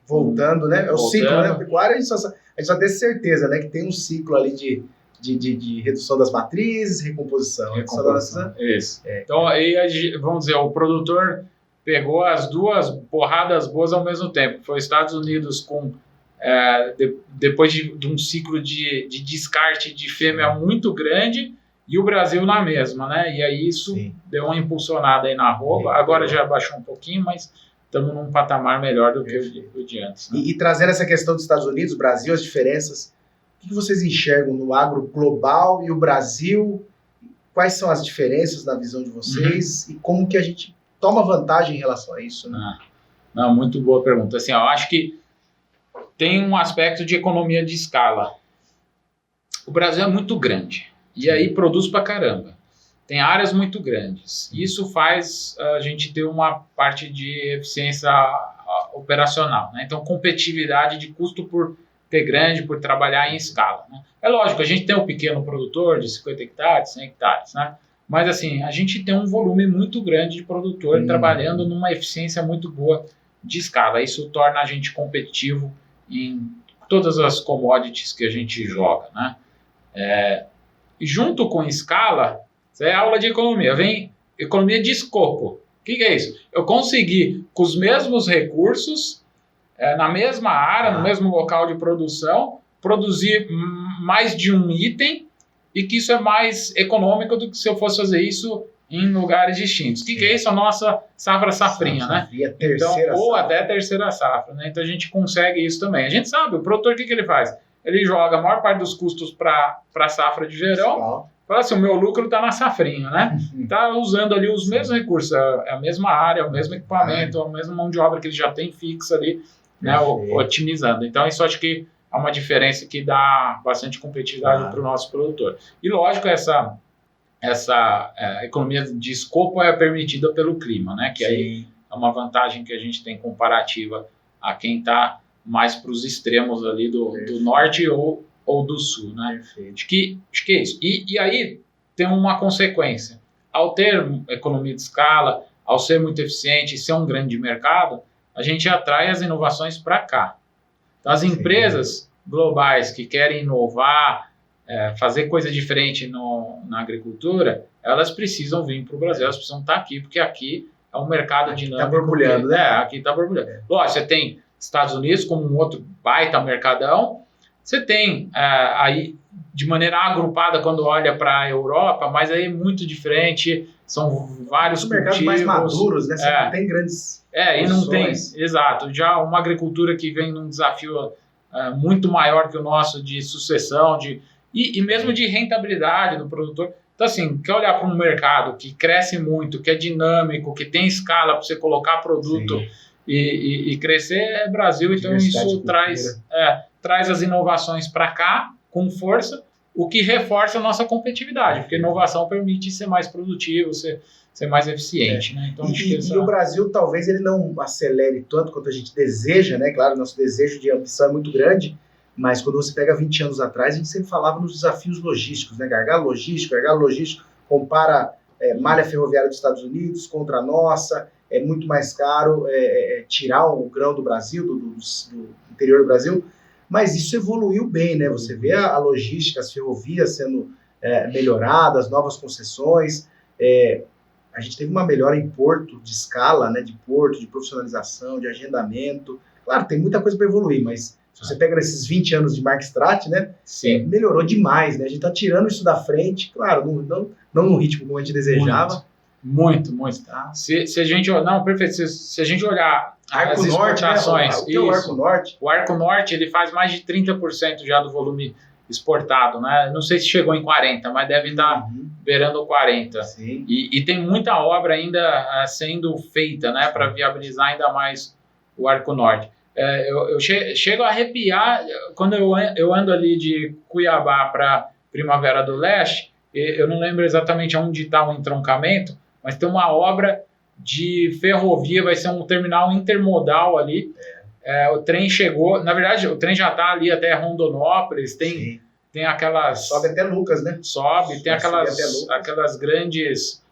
voltando, né? É o ciclo, né? A pecuária, a gente só tem certeza, né? Que tem um ciclo ali de redução das matrizes, recomposição. Isso. Então, aí, vamos dizer, o produtor pegou as duas porradas boas ao mesmo tempo. Foi os Estados Unidos depois de um ciclo de descarte de fêmea muito grande, e o Brasil na mesma, né? E aí isso, sim, deu uma impulsionada aí na arroba. Agora já baixou um pouquinho, mas estamos num patamar melhor do que o de antes. Né? E trazendo essa questão dos Estados Unidos, Brasil, as diferenças, o que vocês enxergam no agro global e o Brasil? Quais são as diferenças na visão de vocês? E como que a gente toma vantagem em relação a isso? Né? Não, muito boa pergunta. Assim, eu acho que tem um aspecto de economia de escala. O Brasil é muito grande e aí produz pra caramba. Tem áreas muito grandes. Isso faz a gente ter uma parte de eficiência operacional, né? Então, competitividade de custo por ter grande, por trabalhar em escala, né? É lógico, a gente tem um pequeno produtor de 50 hectares, 100 hectares, né? Mas, assim, a gente tem um volume muito grande de produtor trabalhando numa eficiência muito boa de escala. Isso torna a gente competitivo em todas as commodities que a gente joga, né? E junto com escala, isso é aula de economia, vem economia de escopo. O que é isso? Eu consegui, com os mesmos recursos, na mesma área, no mesmo local de produção, produzir mais de um item e que isso é mais econômico do que se eu fosse fazer isso em lugares distintos. O que é isso? A nossa safrinha, né? Então, ou até a terceira safra, né? Então a gente consegue isso também. A gente sabe, o produtor, o que ele faz? Ele joga a maior parte dos custos para a safra de verão. Fala assim, o meu lucro está na safrinha, né? Está usando ali os mesmos recursos, a mesma área, o mesmo equipamento, a mesma mão de obra que ele já tem fixa ali, né? Otimizando. Então isso acho que é uma diferença que dá bastante competitividade para o nosso produtor. E lógico, essa economia de escopo é permitida pelo clima, né? Que aí é uma vantagem que a gente tem comparativa a quem está mais para os extremos ali do norte ou do sul, né? Acho que é isso. E aí tem uma consequência. Ao ter economia de escala, ao ser muito eficiente e ser um grande mercado, a gente atrai as inovações para cá. Então, as empresas globais que querem inovar, fazer coisa diferente na agricultura, elas precisam vir para o Brasil, elas precisam estar aqui, porque aqui é um mercado dinâmico. Está borbulhando, né? Aqui está borbulhando. Lógico, você tem Estados Unidos como um outro baita mercadão, você tem aí de maneira agrupada quando olha para a Europa, mas aí é muito diferente, são vários mercados mais maduros, né? Você não tem grandes e não tem, exato, já uma agricultura que vem num desafio muito maior que o nosso de sucessão, e mesmo de rentabilidade do produtor. Então, assim, quer olhar para um mercado que cresce muito, que é dinâmico, que tem escala para você colocar produto e crescer, é Brasil. Então, isso traz as inovações para cá com força, o que reforça a nossa competitividade, porque inovação permite ser mais produtivo, ser mais eficiente. Né? Então, e o Brasil, talvez, ele não acelere tanto quanto a gente deseja, né? Claro, nosso desejo de ambição é muito grande, mas quando você pega 20 anos atrás, a gente sempre falava nos desafios logísticos, né? Gargalo logístico, compara malha ferroviária dos Estados Unidos contra a nossa, é muito mais caro tirar o grão do Brasil, do interior do Brasil, mas isso evoluiu bem, né? Você vê a logística, as ferrovias sendo melhoradas, novas concessões, a gente teve uma melhora em porto, de escala, né? De porto, de profissionalização, de agendamento. Claro, tem muita coisa para evoluir, mas se você pega nesses 20 anos de Mark Strat, né? Sim. Melhorou demais, né? A gente está tirando isso da frente, claro, não no ritmo como a gente desejava. Muito. Tá? Se a gente... Não, perfeito. Se a gente olhar Arco as Norte, exportações... Né? O Arco Norte. O Arco Norte, ele faz mais de 30% já do volume exportado, né? Não sei se chegou em 40%, mas deve estar beirando 40%. Sim. E tem muita obra ainda sendo feita, né? Para viabilizar ainda mais o Arco Norte. Eu chego a arrepiar quando eu ando ali de Cuiabá para Primavera do Leste. Eu não lembro exatamente onde está o entroncamento, mas tem uma obra de ferrovia, vai ser um terminal intermodal ali. O trem chegou, na verdade, o trem já está ali até Rondonópolis, tem aquelas... Sobe até Lucas, né? Tem aquelas grandes...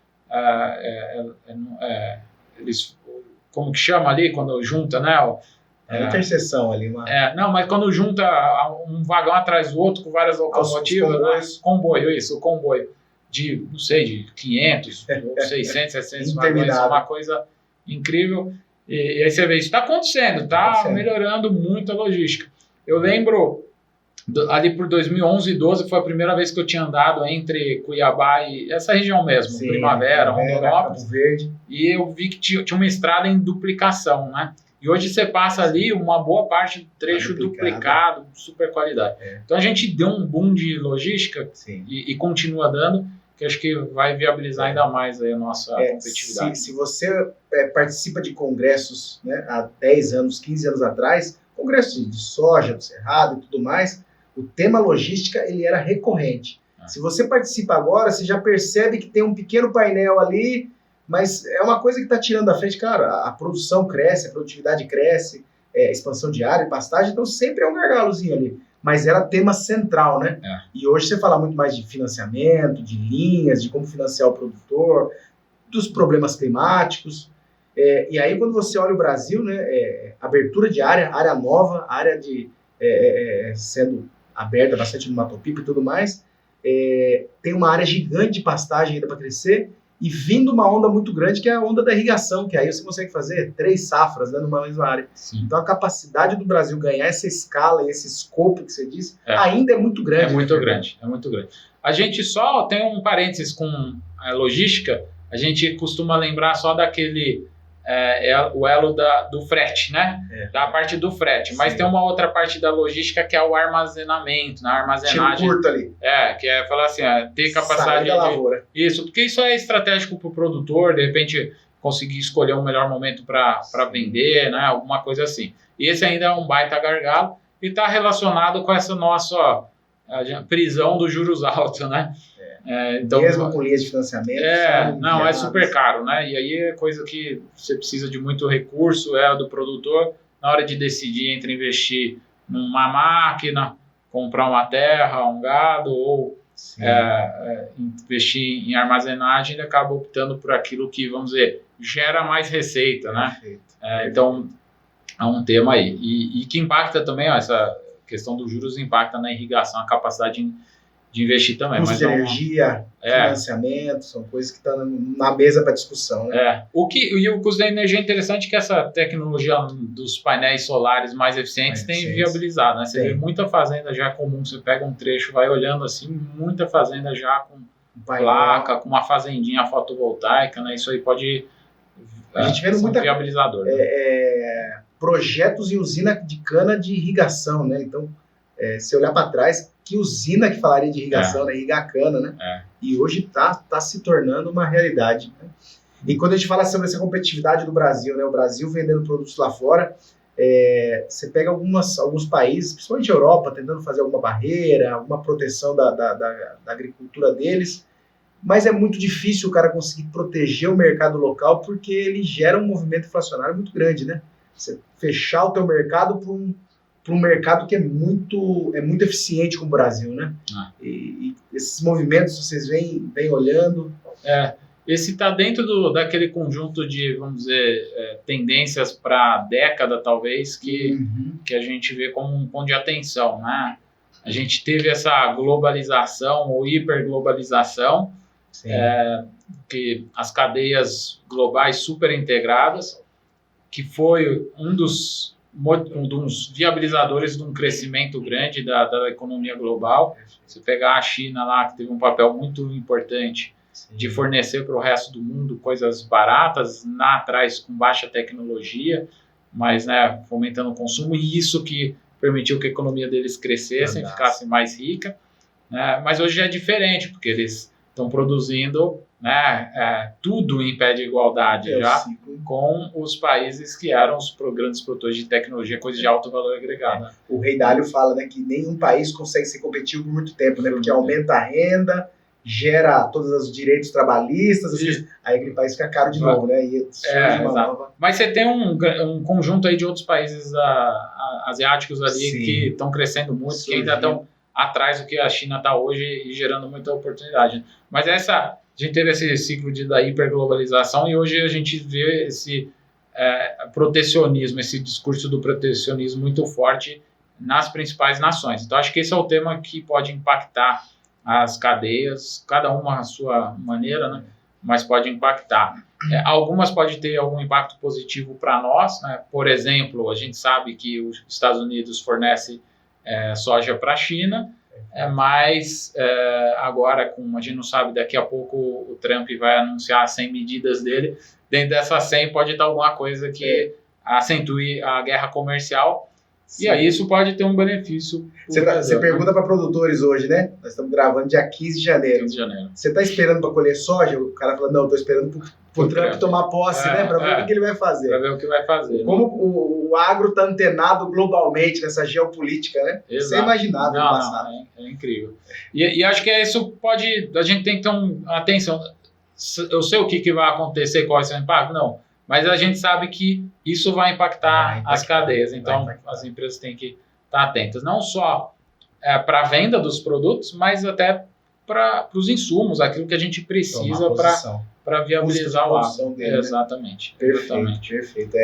eles, como que chama ali, quando junta, né? Interseção ali. Não, mas quando junta um vagão atrás do outro com várias locomotivas, comboio de, não sei, de 500, 600, 700 vagões, uma coisa incrível. E aí você vê, isso está acontecendo, está melhorando muito a logística. Eu lembro, ali por 2011 e 2012, foi a primeira vez que eu tinha andado entre Cuiabá e essa região mesmo, Primavera, Rondonópolis, Verde. E eu vi que tinha uma estrada em duplicação, né? E hoje você passa ali uma boa parte do trecho duplicado, super qualidade. Então a gente deu um boom de logística e continua dando, que acho que vai viabilizar ainda mais aí a nossa competitividade. Se você participa de congressos, né, há 10 anos, 15 anos atrás, congressos de soja, do Cerrado e tudo mais, o tema logística ele era recorrente. Se você participa agora, você já percebe que tem um pequeno painel ali, mas é uma coisa que está tirando da frente, cara, a produção cresce, a produtividade cresce, expansão de área, pastagem, então sempre é um gargalozinho ali. Mas era tema central, né? E hoje você fala muito mais de financiamento, de linhas, de como financiar o produtor, dos problemas climáticos. E aí quando você olha o Brasil, né, abertura de área nova, área sendo aberta bastante no Mato Pipa e tudo mais, tem uma área gigante de pastagem ainda para crescer, e vindo uma onda muito grande, que é a onda da irrigação, que aí você consegue fazer 3 safras, né, numa mesma área. Sim. Então a capacidade do Brasil ganhar essa escala e esse escopo que você disse, ainda é muito grande. É muito grande. A gente só tem um parênteses com a logística, a gente costuma lembrar só daquele... o elo do frete, né? Da parte do frete. Mas tem uma outra parte da logística que é o armazenamento, né? A armazenagem. Tiro curto ali. Que é falar assim, ter capacidade da lavoura. Isso, porque isso é estratégico para o produtor, de repente conseguir escolher um melhor momento para vender, né? Alguma coisa assim. E esse ainda é um baita gargalo e está relacionado com essa nossa prisão dos juros altos, né? Então, mesmo com linhas de financiamento. É super caro, né? E aí é coisa que você precisa de muito recurso, do produtor, na hora de decidir entre investir numa máquina, comprar uma terra, um gado, ou investir em armazenagem, ele acaba optando por aquilo que, vamos dizer, gera mais receita, né? Então, é um tema aí. E que impacta também, essa questão dos juros impacta na irrigação, a capacidade de investir também. Custo de energia, financiamento, são coisas que estão na mesa para discussão. Né? O custo da energia é interessante, que essa tecnologia dos painéis solares mais eficientes tem viabilizado. Né? Você vê muita fazenda já comum, você pega um trecho, vai olhando assim, muita fazenda já com placa, com uma fazendinha fotovoltaica, né? Isso aí pode a gente vê muita viabilizador. Projetos em usina de cana de irrigação, né? Então, se olhar para trás, que usina que falaria de irrigação, né? Irrigar a cana, né? E hoje tá se tornando uma realidade. Né? E quando a gente fala sobre essa competitividade do Brasil, né? O Brasil vendendo produtos lá fora, você pega alguns países, principalmente a Europa, tentando fazer alguma barreira, alguma proteção da agricultura deles, mas é muito difícil o cara conseguir proteger o mercado local, porque ele gera um movimento inflacionário muito grande, né? Você fechar o teu mercado para um mercado que é muito eficiente como o Brasil, né? E esses movimentos vocês vêm olhando. Esse está dentro daquele conjunto de, vamos dizer, tendências para a década, talvez, que a gente vê como um ponto de atenção, né? A gente teve essa globalização ou hiperglobalização, que as cadeias globais super integradas, que foi um dos viabilizadores de um crescimento grande da economia global. Se pegar a China lá, que teve um papel muito importante de fornecer para o resto do mundo coisas baratas, lá atrás com baixa tecnologia, mas né, fomentando o consumo, e isso que permitiu que a economia deles crescesse e ficasse mais rica. Né? Mas hoje é diferente, porque eles estão produzindo tudo em pé de igualdade com os países que eram os grandes produtores de tecnologia, coisa de alto valor agregado. O Rei Dalio fala, né, que nenhum país consegue ser competitivo por muito tempo, né, porque aumenta a renda, gera todos os direitos trabalhistas, aí aquele país fica caro de novo, né? E surge uma nova... Mas você tem um conjunto aí de outros países asiáticos ali que estão crescendo muito, que ainda estão atrás do que a China está hoje e gerando muita oportunidade. Mas a gente teve esse ciclo da hiperglobalização e hoje a gente vê esse protecionismo, esse discurso do protecionismo muito forte nas principais nações. Então acho que esse é o tema que pode impactar as cadeias, cada uma à sua maneira, né? Mas pode impactar. Algumas podem ter algum impacto positivo para nós, né? Por exemplo, a gente sabe que os Estados Unidos fornece soja para a China, mas agora, a gente não sabe, daqui a pouco o Trump vai anunciar 100 medidas dele, dentro dessas 100 pode estar alguma coisa que acentue a guerra comercial. Sim. E aí isso pode ter um benefício. Você pergunta para produtores hoje, né? Nós estamos gravando dia 15 de janeiro. Você está esperando para colher soja? O cara fala, não, estou esperando para o Trump tomar posse, né? Para ver o que ele vai fazer. Para ver o que vai fazer. Como o agro está antenado globalmente nessa geopolítica, né? Exato. Você imaginava no passado. É incrível. E acho que isso pode... A gente tem que ter atenção. Eu sei o que vai acontecer, qual vai ser o impacto? Não. Mas a gente sabe que isso vai impactar as cadeias, então as empresas têm que estar atentas, não só para a venda dos produtos, mas até para os insumos, aquilo que a gente precisa para viabilizar o agro. Dele, exatamente. Né? Perfeito.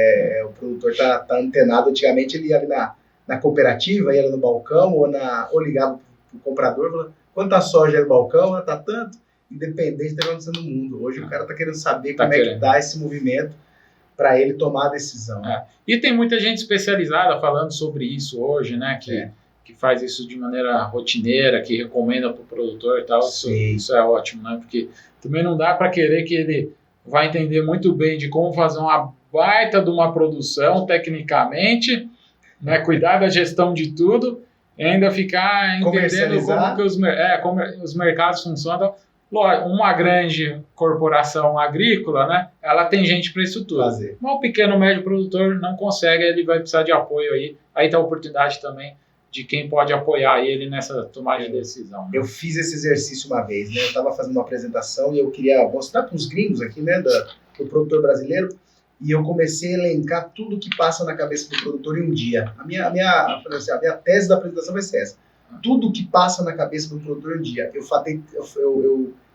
O produtor está antenado. Antigamente ele ia ali na cooperativa, ia ali no balcão ou ligava para o comprador, falando, quanto a soja no balcão? Está tanto, independente do que está acontecendo no mundo. Hoje o cara está querendo saber como é que está esse movimento, para ele tomar a decisão. E tem muita gente especializada falando sobre isso hoje, né? Que faz isso de maneira rotineira, que recomenda para o produtor e tal. Isso é ótimo, né? Porque também não dá para querer que ele vai entender muito bem de como fazer uma baita de uma produção tecnicamente, né? Cuidar da gestão de tudo e ainda ficar entendendo como que os mercados funcionam. Uma grande corporação agrícola, né, ela tem gente para isso tudo. Mas o pequeno médio produtor não consegue, ele vai precisar de apoio aí. Aí está a oportunidade também de quem pode apoiar ele nessa tomada de decisão. Né? Eu fiz esse exercício uma vez, né? Eu estava fazendo uma apresentação e eu queria mostrar para os gringos aqui, né, do produtor brasileiro, e eu comecei a elencar tudo que passa na cabeça do produtor em um dia. A minha tese da apresentação vai ser essa. Tudo que passa na cabeça do produtor em um dia.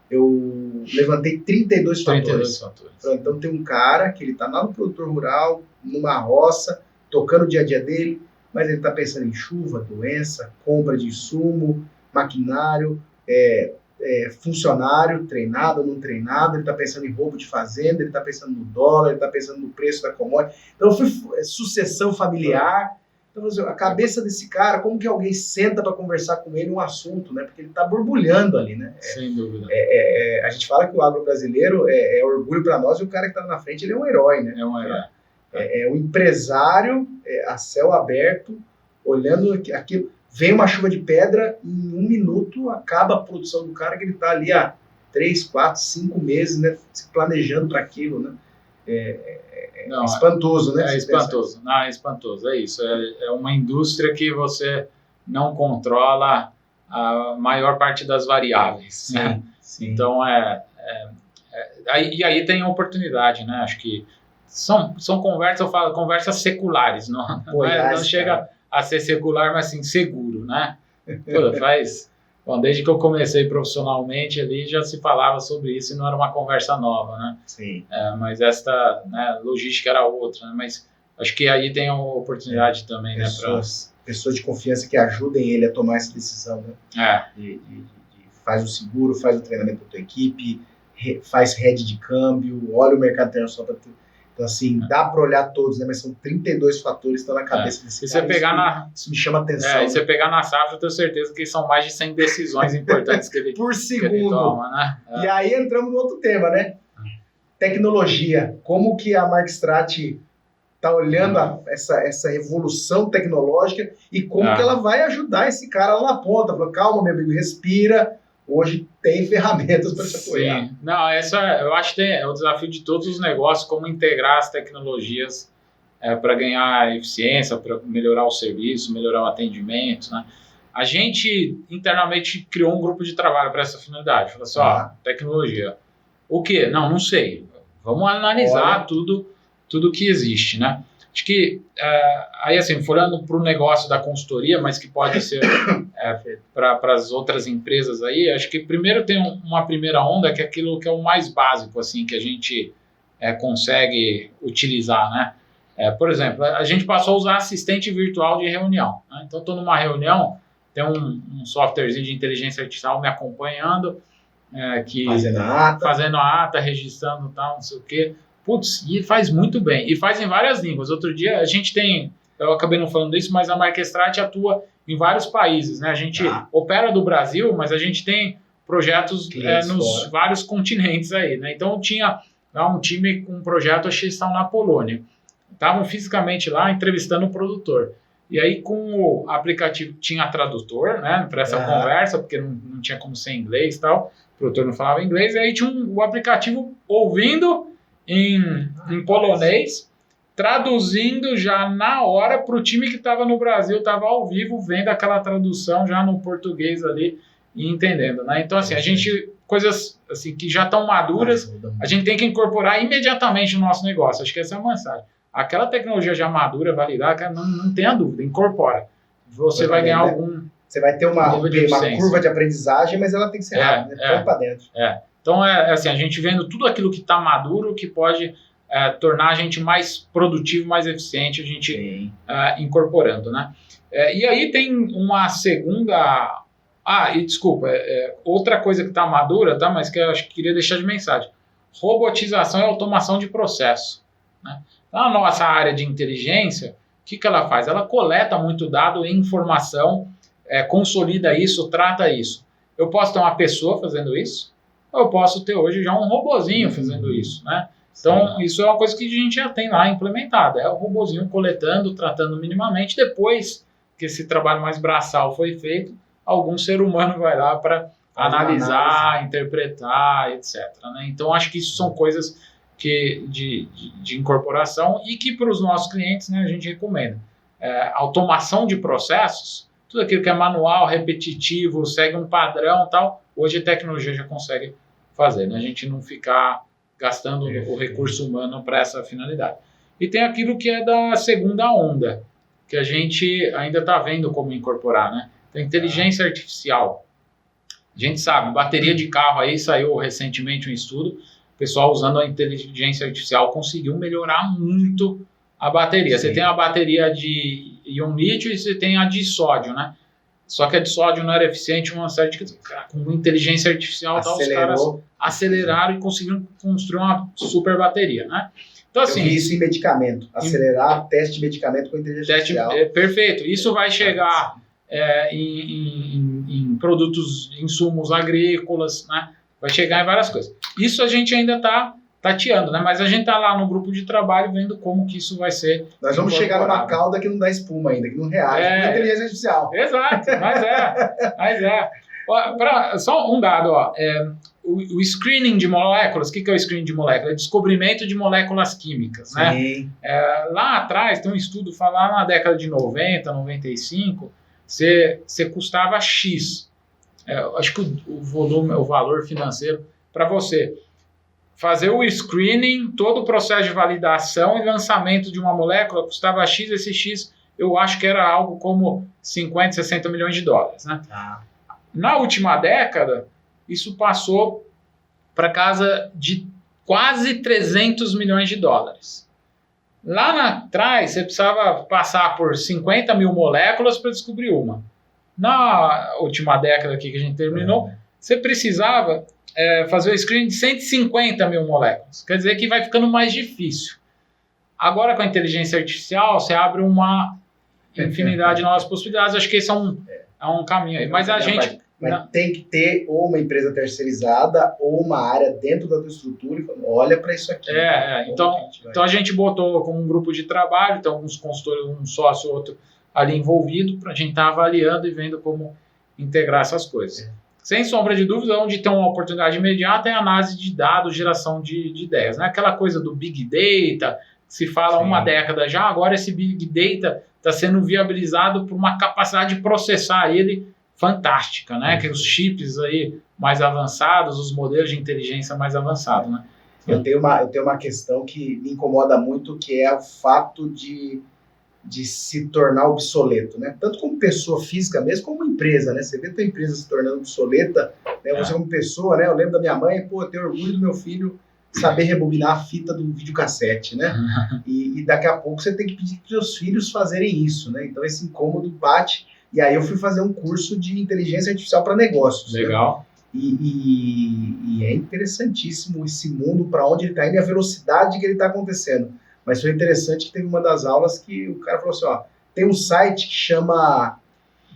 Eu levantei 32 fatores. Então tem um cara que ele está lá no produtor rural, numa roça, tocando o dia a dia dele, mas ele está pensando em chuva, doença, compra de insumo, maquinário, funcionário, treinado ou não treinado, ele está pensando em roubo de fazenda, ele está pensando no dólar, ele está pensando no preço da commodity. Então foi sucessão familiar. Então, a cabeça desse cara, como que alguém senta para conversar com ele um assunto, né? Porque ele está borbulhando ali, né? Sem dúvida. A gente fala que o agro brasileiro é orgulho para nós e o cara que está na frente, ele é um herói, né? É um herói. É um empresário a céu aberto, olhando aquilo. Vem uma chuva de pedra, em 1 minuto acaba a produção do cara que ele está ali há 3, 4, 5 meses, né? Se planejando para aquilo, né? Espantoso, né? É espantoso. Não, é espantoso, é isso. É uma indústria que você não controla a maior parte das variáveis. Sim, né? sim. Então, aí tem oportunidade, né? Acho que são conversas, eu falo, conversas seculares, não chega a ser secular, mas assim, seguro, né? Pô, bom, desde que eu comecei profissionalmente ali, já se falava sobre isso e não era uma conversa nova, né? Sim. Mas esta, né, logística era outra, né? Mas acho que aí tem uma oportunidade também, Pessoas de confiança que ajudem ele a tomar essa decisão, né? Faz o seguro, faz o treinamento da tua equipe, faz head de câmbio, olha o mercado internacional. Então, assim, dá para olhar todos, né? Mas são 32 fatores que estão na cabeça desse cara. Isso me chama atenção. E você pegar na safra, eu tenho certeza que são mais de 100 decisões importantes que ele, por segundo. Que ele toma, né? E aí entramos no outro tema, né? Tecnologia. Como que a Markstrat está olhando essa revolução tecnológica e como que ela vai ajudar esse cara lá na ponta. Fala, calma, meu amigo, respira. Hoje tem ferramentas para se apoiar. Sim. Não, eu acho que é o desafio de todos os negócios, como integrar as tecnologias para ganhar eficiência, para melhorar o serviço, melhorar o atendimento, né? A gente internamente criou um grupo de trabalho para essa finalidade. Falou assim, tecnologia. O quê? Não sei. Vamos analisar tudo que existe, né? Acho que, aí assim, olhando para o negócio da consultoria, mas que pode ser para as outras empresas aí, acho que primeiro tem uma primeira onda, que é aquilo que é o mais básico, assim, que a gente consegue utilizar, né? Por exemplo, a gente passou a usar assistente virtual de reunião, né? Então, estou numa reunião, tem um softwarezinho de inteligência artificial me acompanhando, fazendo a ata, registrando tal, não sei o quê. Putz, e faz muito bem. E faz em várias línguas. Outro dia a gente eu acabei não falando disso, mas a Markstrat atua em vários países, né? A gente opera do Brasil, mas a gente tem projetos nos vários continentes aí, né? Então tinha um time com um projeto, acho que eles estão na Polônia. Estavam fisicamente lá entrevistando o produtor. E aí com o aplicativo tinha tradutor, né? Para essa conversa, porque não tinha como ser em inglês e tal. O produtor não falava inglês. E aí tinha o aplicativo ouvindo em polonês, traduzindo já na hora para o time que estava no Brasil, estava ao vivo, vendo aquela tradução já no português ali e entendendo, né? Então, assim, coisas assim, que já estão maduras, a gente tem que incorporar imediatamente no nosso negócio. Acho que essa é a mensagem. Aquela tecnologia já madura, validada, não tenha dúvida, incorpora. Você vai ganhar Você vai ter uma curva de aprendizagem, mas ela tem que ser rápida, né? Para dentro. Então, assim, a gente vendo tudo aquilo que está maduro, que pode tornar a gente mais produtivo, mais eficiente, a gente incorporando, né? E aí tem uma segunda... outra coisa que está madura, tá? Mas que eu acho que queria deixar de mensagem. Robotização e automação de processo, né? Na nossa área de inteligência, o que ela faz? Ela coleta muito dado e informação, consolida isso, trata isso. Eu posso ter uma pessoa fazendo isso, eu posso ter hoje já um robozinho fazendo isso, né? Então, isso é uma coisa que a gente já tem lá implementada. É o robozinho coletando, tratando minimamente. Depois que esse trabalho mais braçal foi feito, algum ser humano vai lá para analisar, interpretar, etc. Né? Então, acho que isso são coisas de incorporação e que para os nossos clientes, né, a gente recomenda. Automação de processos, tudo aquilo que é manual, repetitivo, segue um padrão e tal, hoje a tecnologia já consegue fazer, né? A gente não ficar gastando o recurso humano para essa finalidade. E tem aquilo que é da segunda onda, que a gente ainda está vendo como incorporar, né? Então, inteligência artificial. A gente sabe, bateria de carro aí, saiu recentemente um estudo, o pessoal usando a inteligência artificial conseguiu melhorar muito a bateria. Sim. Você tem a bateria de íon lítio e você tem a de sódio, né? Só que a de sódio não era eficiente, uma série de... Com inteligência artificial, os caras aceleraram e conseguiram construir uma super bateria, né? Então, assim, eu vi isso em medicamento. Acelerar teste de medicamento com inteligência artificial. Perfeito. Isso vai chegar em produtos, insumos agrícolas, né? Vai chegar em várias coisas. Isso a gente ainda está tateando, né? Mas a gente está lá no grupo de trabalho vendo como que isso vai ser. Nós vamos chegar numa cauda que não dá espuma ainda, que não reage com inteligência artificial. Exato, mas só um dado, o screening de moléculas, o que é o screening de moléculas? É descobrimento de moléculas químicas, né? Lá atrás, tem um estudo, lá na década de 90, 95, você custava X. Acho que o valor financeiro para você fazer o screening, todo o processo de validação e lançamento de uma molécula custava X, esse X eu acho que era algo como 50, 60 milhões de dólares, né? Na última década, isso passou para casa de quase 300 milhões de dólares. Lá atrás, você precisava passar por 50 mil moléculas para descobrir uma. Na última década aqui que a gente terminou, você precisava fazer o screening de 150 mil moléculas. Quer dizer que vai ficando mais difícil. Agora, com a inteligência artificial, você abre uma infinidade de novas possibilidades. Acho que esse é um caminho aí. Mas a gente... Mas tem que ter ou uma empresa terceirizada ou uma área dentro da tua estrutura e falando, olha para isso aqui. Então a gente botou como um grupo de trabalho, então uns consultores, um sócio, outro ali envolvido, para a gente estar avaliando e vendo como integrar essas coisas. Sem sombra de dúvida, onde tem uma oportunidade imediata é a análise de dados, geração de ideias. Né? Aquela coisa do Big Data, se fala há uma década já, agora esse Big Data está sendo viabilizado por uma capacidade de processar ele fantástica, né? Que os chips aí mais avançados, os modelos de inteligência mais avançados, né? Eu tenho uma questão que me incomoda muito, que é o fato de se tornar obsoleto, né? Tanto como pessoa física mesmo, como empresa, né? Você vê a tua empresa se tornando obsoleta, né? Você como pessoa, né? Eu lembro da minha mãe, eu tenho orgulho do meu filho saber rebobinar a fita do videocassete, né? E daqui a pouco você tem que pedir para os seus filhos fazerem isso, né? Então esse incômodo bate. E aí eu fui fazer um curso de inteligência artificial para negócios. Legal. Né? E é interessantíssimo esse mundo, para onde ele está indo e a velocidade que ele está acontecendo. Mas foi interessante que teve uma das aulas que o cara falou assim, ó, tem um site que chama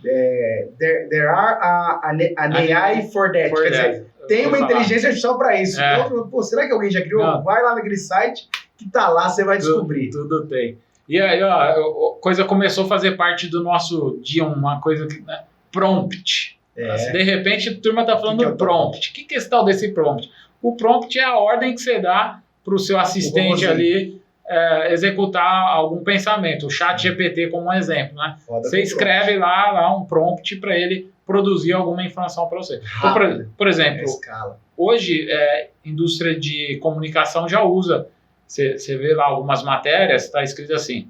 There are an AI for that. Quer dizer, tem uma inteligência artificial para isso. Então, pô, será que alguém já criou? Não. Vai lá naquele site que tá lá, você vai descobrir. Tudo tem. E aí, ó, a coisa começou a fazer parte do nosso dia, uma coisa que... Né? Prompt. De repente, a turma tá falando do prompt. O que é esse tal desse prompt? O prompt é a ordem que você dá para o seu assistente ali executar algum pensamento. O chat GPT como um exemplo, né? Você escreve lá um prompt para ele produzir alguma informação para você. Então, por exemplo, hoje, indústria de comunicação já usa. Você vê lá algumas matérias, está escrito assim,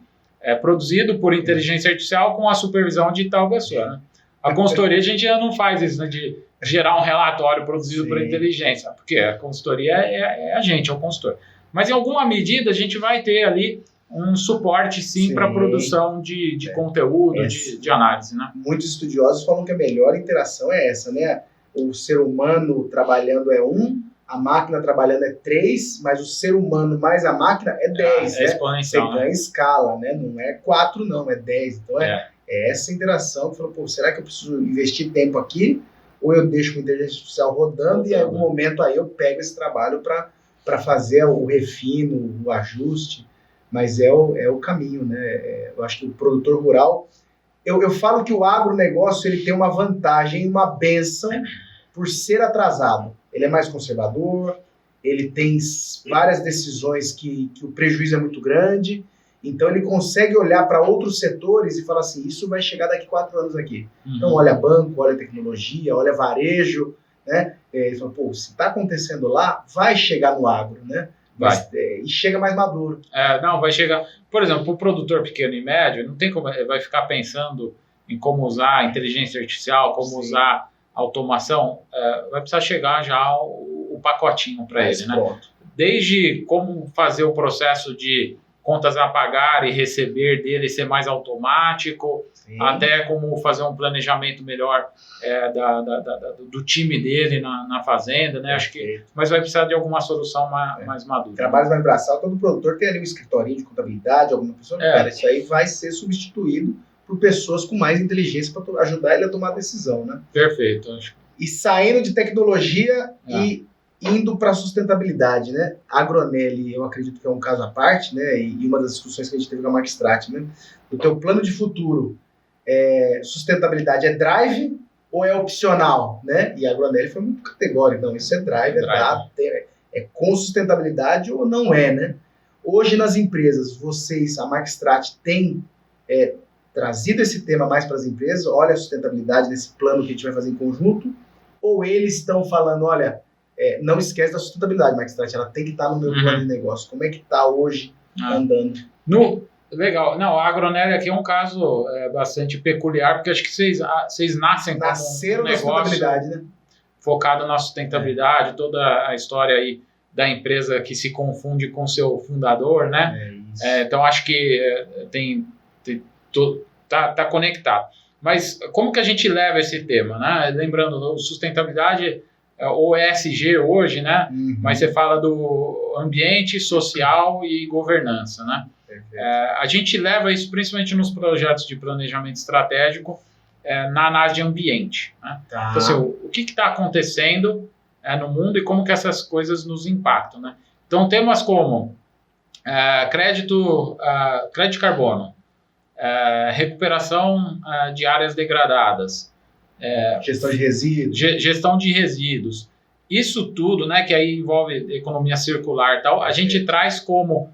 produzido por inteligência artificial com a supervisão de tal pessoa. Né? A consultoria, a gente já não faz isso, né, de gerar um relatório produzido por inteligência, porque a consultoria é a gente, é o consultor. Mas em alguma medida a gente vai ter ali um suporte, sim, para a produção de conteúdo, de análise. Né? Muitos estudiosos falam que a melhor interação é essa, né? O ser humano trabalhando é 1, a máquina trabalhando é 3, mas o ser humano mais a máquina é 10. É exponencial. Você ganha escala, né? Não é 4, não, é 10. Então é essa interação que falou, pô, será que eu preciso investir tempo aqui? Ou eu deixo com a inteligência artificial rodando e em algum momento aí eu pego esse trabalho para fazer o refino, o ajuste. Mas é o caminho, né? Eu acho que o produtor rural... Eu falo que o agronegócio ele tem uma vantagem, uma bênção por ser atrasado. Ele é mais conservador, ele tem várias decisões que o prejuízo é muito grande, então ele consegue olhar para outros setores e falar assim, isso vai chegar daqui 4 anos aqui. Então olha banco, olha tecnologia, olha varejo, né? Ele fala, pô, se está acontecendo lá, vai chegar no agro, né? E chega mais maduro. Não, vai chegar... Por exemplo, o produtor pequeno e médio, não tem como, vai ficar pensando em como usar a inteligência artificial, como usar automação, vai precisar chegar já o pacotinho para ele, né? Desde como fazer o processo de contas a pagar e receber dele ser mais automático, até como fazer um planejamento melhor do time dele na fazenda, né? Acho que, mas vai precisar de alguma solução mais madura. Trabalhos mais braçal, todo produtor tem ali um escritorinho de contabilidade, alguma pessoa, cara, isso aí vai ser substituído por pessoas com mais inteligência para ajudar ele a tomar a decisão, né? Perfeito. Acho. E saindo de tecnologia e indo para a sustentabilidade, né? A Agronelli, eu acredito que é um caso à parte, né? E uma das discussões que a gente teve com a Maxtrat, né? O teu plano de futuro, sustentabilidade é drive ou é opcional, né? E a Agronelli foi muito categórica, não, isso é drive, é com sustentabilidade ou não é, né? Hoje nas empresas, a Maxtrat tem trazido esse tema mais para as empresas, olha a sustentabilidade desse plano que a gente vai fazer em conjunto, ou eles estão falando, olha, não esquece da sustentabilidade, Maxtrat, ela tem que estar no meu plano de negócio. Como é que está hoje andando? Legal. Não, a Agronélia aqui é um caso bastante peculiar, porque acho que vocês nasceram como um negócio sustentabilidade, né? Focado na sustentabilidade, toda a história aí da empresa que se confunde com seu fundador, né? Então acho que tá conectado. Mas como que a gente leva esse tema, né? Lembrando, sustentabilidade ou ESG hoje, né? Mas você fala do ambiente, social e governança, né? A gente leva isso principalmente nos projetos de planejamento estratégico na análise de ambiente, né? Então, assim, o que está acontecendo no mundo e como que essas coisas nos impactam, né? Então, temas como crédito de carbono, recuperação de áreas degradadas, gestão de resíduos, isso tudo, né, que aí envolve economia circular e tal, a gente traz como,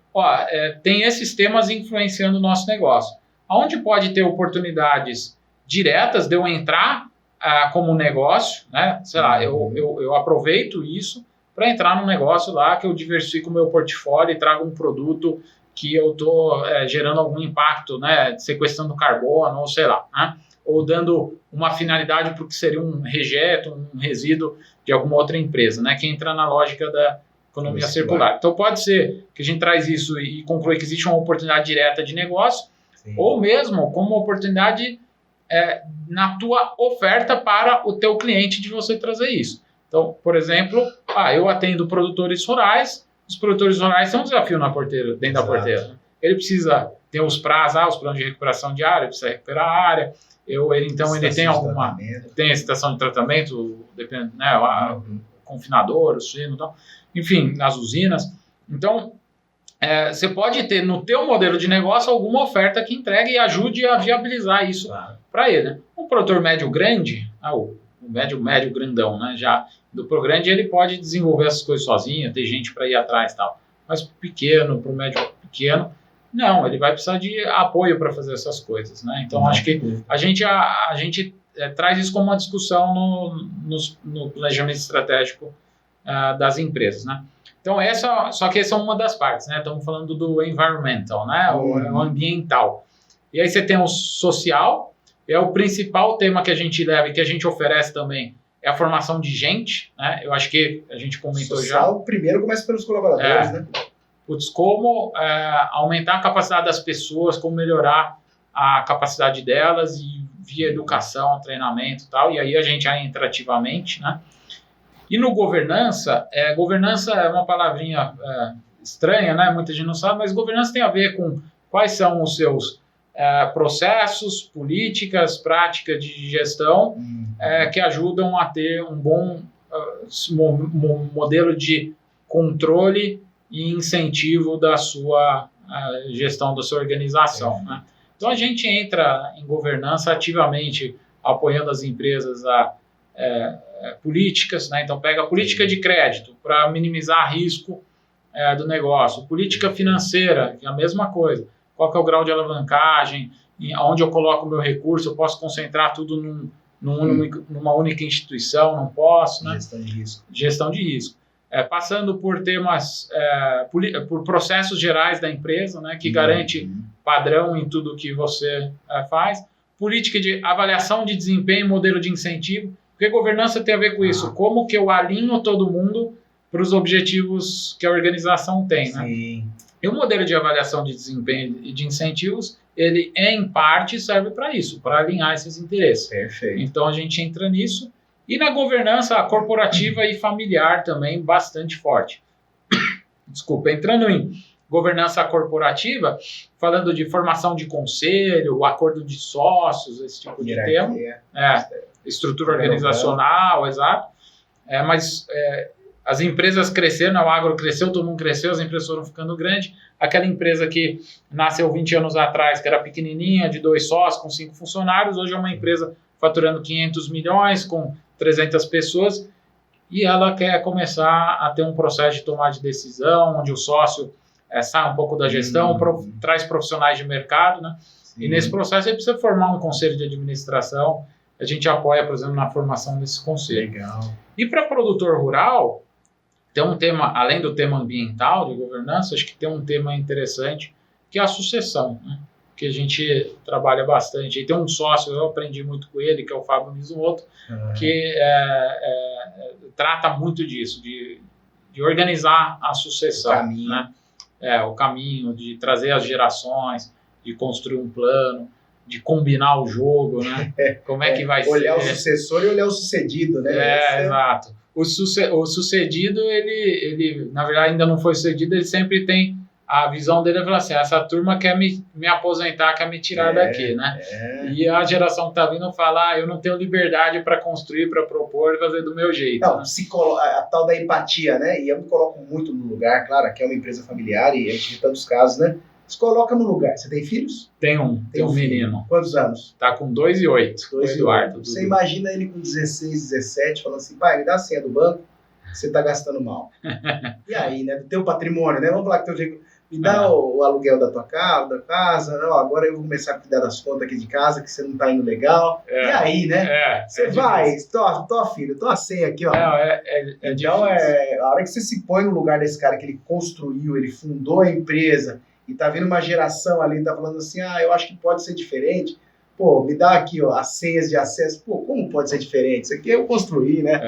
tem esses temas influenciando o nosso negócio. Onde pode ter oportunidades diretas de eu entrar como negócio, né? Sei lá, eu aproveito isso para entrar num negócio lá que eu diversifico o meu portfólio e trago um produto que eu estou gerando algum impacto, né? Sequestrando carbono, ou sei lá, né? Ou dando uma finalidade para o que seria um rejeto, um resíduo de alguma outra empresa, né? Que entra na lógica da economia circular. Então pode ser que a gente traz isso e conclui que existe uma oportunidade direta de negócio, ou mesmo como uma oportunidade na tua oferta para o teu cliente de você trazer isso. Então, por exemplo, eu atendo produtores rurais, os produtores rurais têm um desafio na porteira, dentro da porteira. Ele precisa ter os prazos, os planos de recuperação de área, precisa recuperar a área, ele tem alguma... Tem a estação de tratamento, depende, né, confinador, o suíno e tal, enfim, nas usinas. Então, você pode ter no teu modelo de negócio alguma oferta que entregue e ajude a viabilizar isso para ele, né? Um produtor médio-grande, o médio grandão, né? Já do pro grande ele pode desenvolver essas coisas sozinho, ter gente para ir atrás e tal. Mas pro médio pequeno, não, ele vai precisar de apoio para fazer essas coisas, né? Então acho que a gente traz isso como uma discussão no planejamento estratégico das empresas, né? Então só que essa é uma das partes, né? Estamos falando do environmental, né? O ambiental. E aí você tem o social, o principal tema que a gente leva e que a gente oferece também é a formação de gente, né? Eu acho que a gente comentou social, já. Primeiro começa pelos colaboradores, né? Como aumentar a capacidade das pessoas, como melhorar a capacidade delas e via educação, treinamento e tal. E aí a gente entra ativamente, né? E no governança é uma palavrinha estranha, né? Muita gente não sabe, mas governança tem a ver com quais são os seus processos, políticas, práticas de gestão que ajudam a ter um bom modelo de controle e incentivo da sua gestão da sua organização, né? Então a gente entra em governança ativamente apoiando as empresas a políticas, né? Então pega a política de crédito para minimizar risco do negócio, política financeira, que é a mesma coisa, qual que é o grau de alavancagem, onde eu coloco o meu recurso, eu posso concentrar tudo numa única instituição, não posso, né? Gestão de risco. Passando por temas, por processos gerais da empresa, né, que garante padrão em tudo que você faz, política de avaliação de desempenho, modelo de incentivo, porque governança tem a ver com isso, como que eu alinho todo mundo para os objetivos que a organização tem, né? Sim. E o modelo de avaliação de desempenho e de incentivos, ele em parte serve para isso, para alinhar esses interesses. Perfeito. Então a gente entra nisso. E na governança corporativa e familiar também bastante forte. Desculpa, entrando em governança corporativa, falando de formação de conselho, acordo de sócios, esse tipo de tema. Estrutura organizacional, exato. Mas as empresas cresceram, o agro cresceu, todo mundo cresceu, as empresas foram ficando grandes. Aquela empresa que nasceu 20 anos atrás, que era pequenininha, de 2 sócios, com 5 funcionários, hoje é uma empresa faturando 500 milhões, com 300 pessoas, e ela quer começar a ter um processo de tomar de decisão, onde o sócio sai um pouco da gestão, traz profissionais de mercado, né? E nesse processo ele precisa formar um conselho de administração. A gente apoia, por exemplo, na formação desse conselho. Legal. E para produtor rural, tem um tema, além do tema ambiental, de governança, acho que tem um tema interessante, que é a sucessão, né? Que a gente trabalha bastante. E tem um sócio, eu aprendi muito com ele, que é o Fábio Mizumoto, que trata muito disso, de organizar a sucessão. O caminho. Né? O caminho, de trazer as gerações, de construir um plano, de combinar o jogo, né? Como é que vai olhar ser. Olhar o sucessor e olhar o sucedido, né? Exato. O sucedido, ele, na verdade, ainda não foi sucedido, ele sempre tem a visão dele, é falar assim, essa turma quer me aposentar, quer me tirar daqui, né? E a geração que tá vindo falar, eu não tenho liberdade para construir, para propor e fazer do meu jeito. Não, né? A tal da empatia, né? E eu me coloco muito no lugar, claro, aqui é uma empresa familiar e a gente tem tantos casos, né? Se coloca no lugar. Você tem filhos? Tem um menino. Quantos anos? Tá com 2 e 8. 2 e Eduardo. Você imagina ele com 16, 17, falando assim, pai, me dá a senha do banco, você tá gastando mal. E aí, né? Do teu patrimônio, né? Vamos falar que teu jeito... Me dá o aluguel da tua casa, não, agora eu vou começar a cuidar das contas aqui de casa, que você não tá indo legal. E aí, né? Você vai, filho, tô a senha aqui, ó. Então, a hora que você se põe no lugar desse cara que ele construiu, ele fundou a empresa, e tá vindo uma geração ali, tá falando assim, eu acho que pode ser diferente. Pô, me dá aqui, ó, as senhas de acesso. Pô, como pode ser diferente? Isso aqui eu construí, né?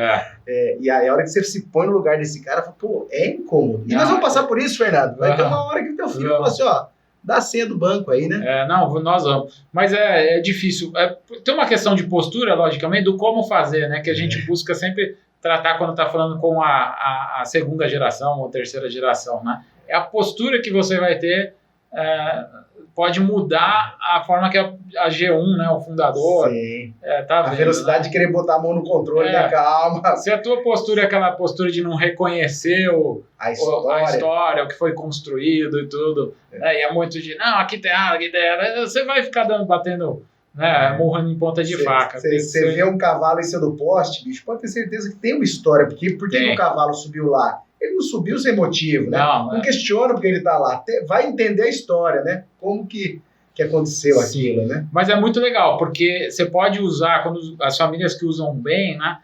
E aí, a hora que você se põe no lugar desse cara, fala, pô, é incômodo. E nós vamos passar por isso, Fernando. Vai ter uma hora que o teu filho fala assim, ó, dá a senha do banco aí, né? Nós vamos. Mas é difícil. Tem uma questão de postura, logicamente, do como fazer, né? Que a gente busca sempre tratar quando tá falando com a segunda geração ou terceira geração, né? É a postura que você vai ter... pode mudar a forma que a G1, né, o fundador, tá vendo, a velocidade, né? De querer botar a mão no controle da calma. Se a tua postura é aquela postura de não reconhecer a história, o que foi construído e tudo, e é muito de, não, aqui tá errado, você vai ficar batendo, né, murrando em ponta de faca. Você vê um cavalo em cima do poste, bicho, pode ter certeza que tem uma história, por que o cavalo subiu lá? Ele não subiu sem motivo, né? Não questiona porque ele tá lá. Vai entender a história, né? Como que aconteceu aquilo, né? Mas é muito legal, porque você pode usar, quando as famílias que usam bem, né?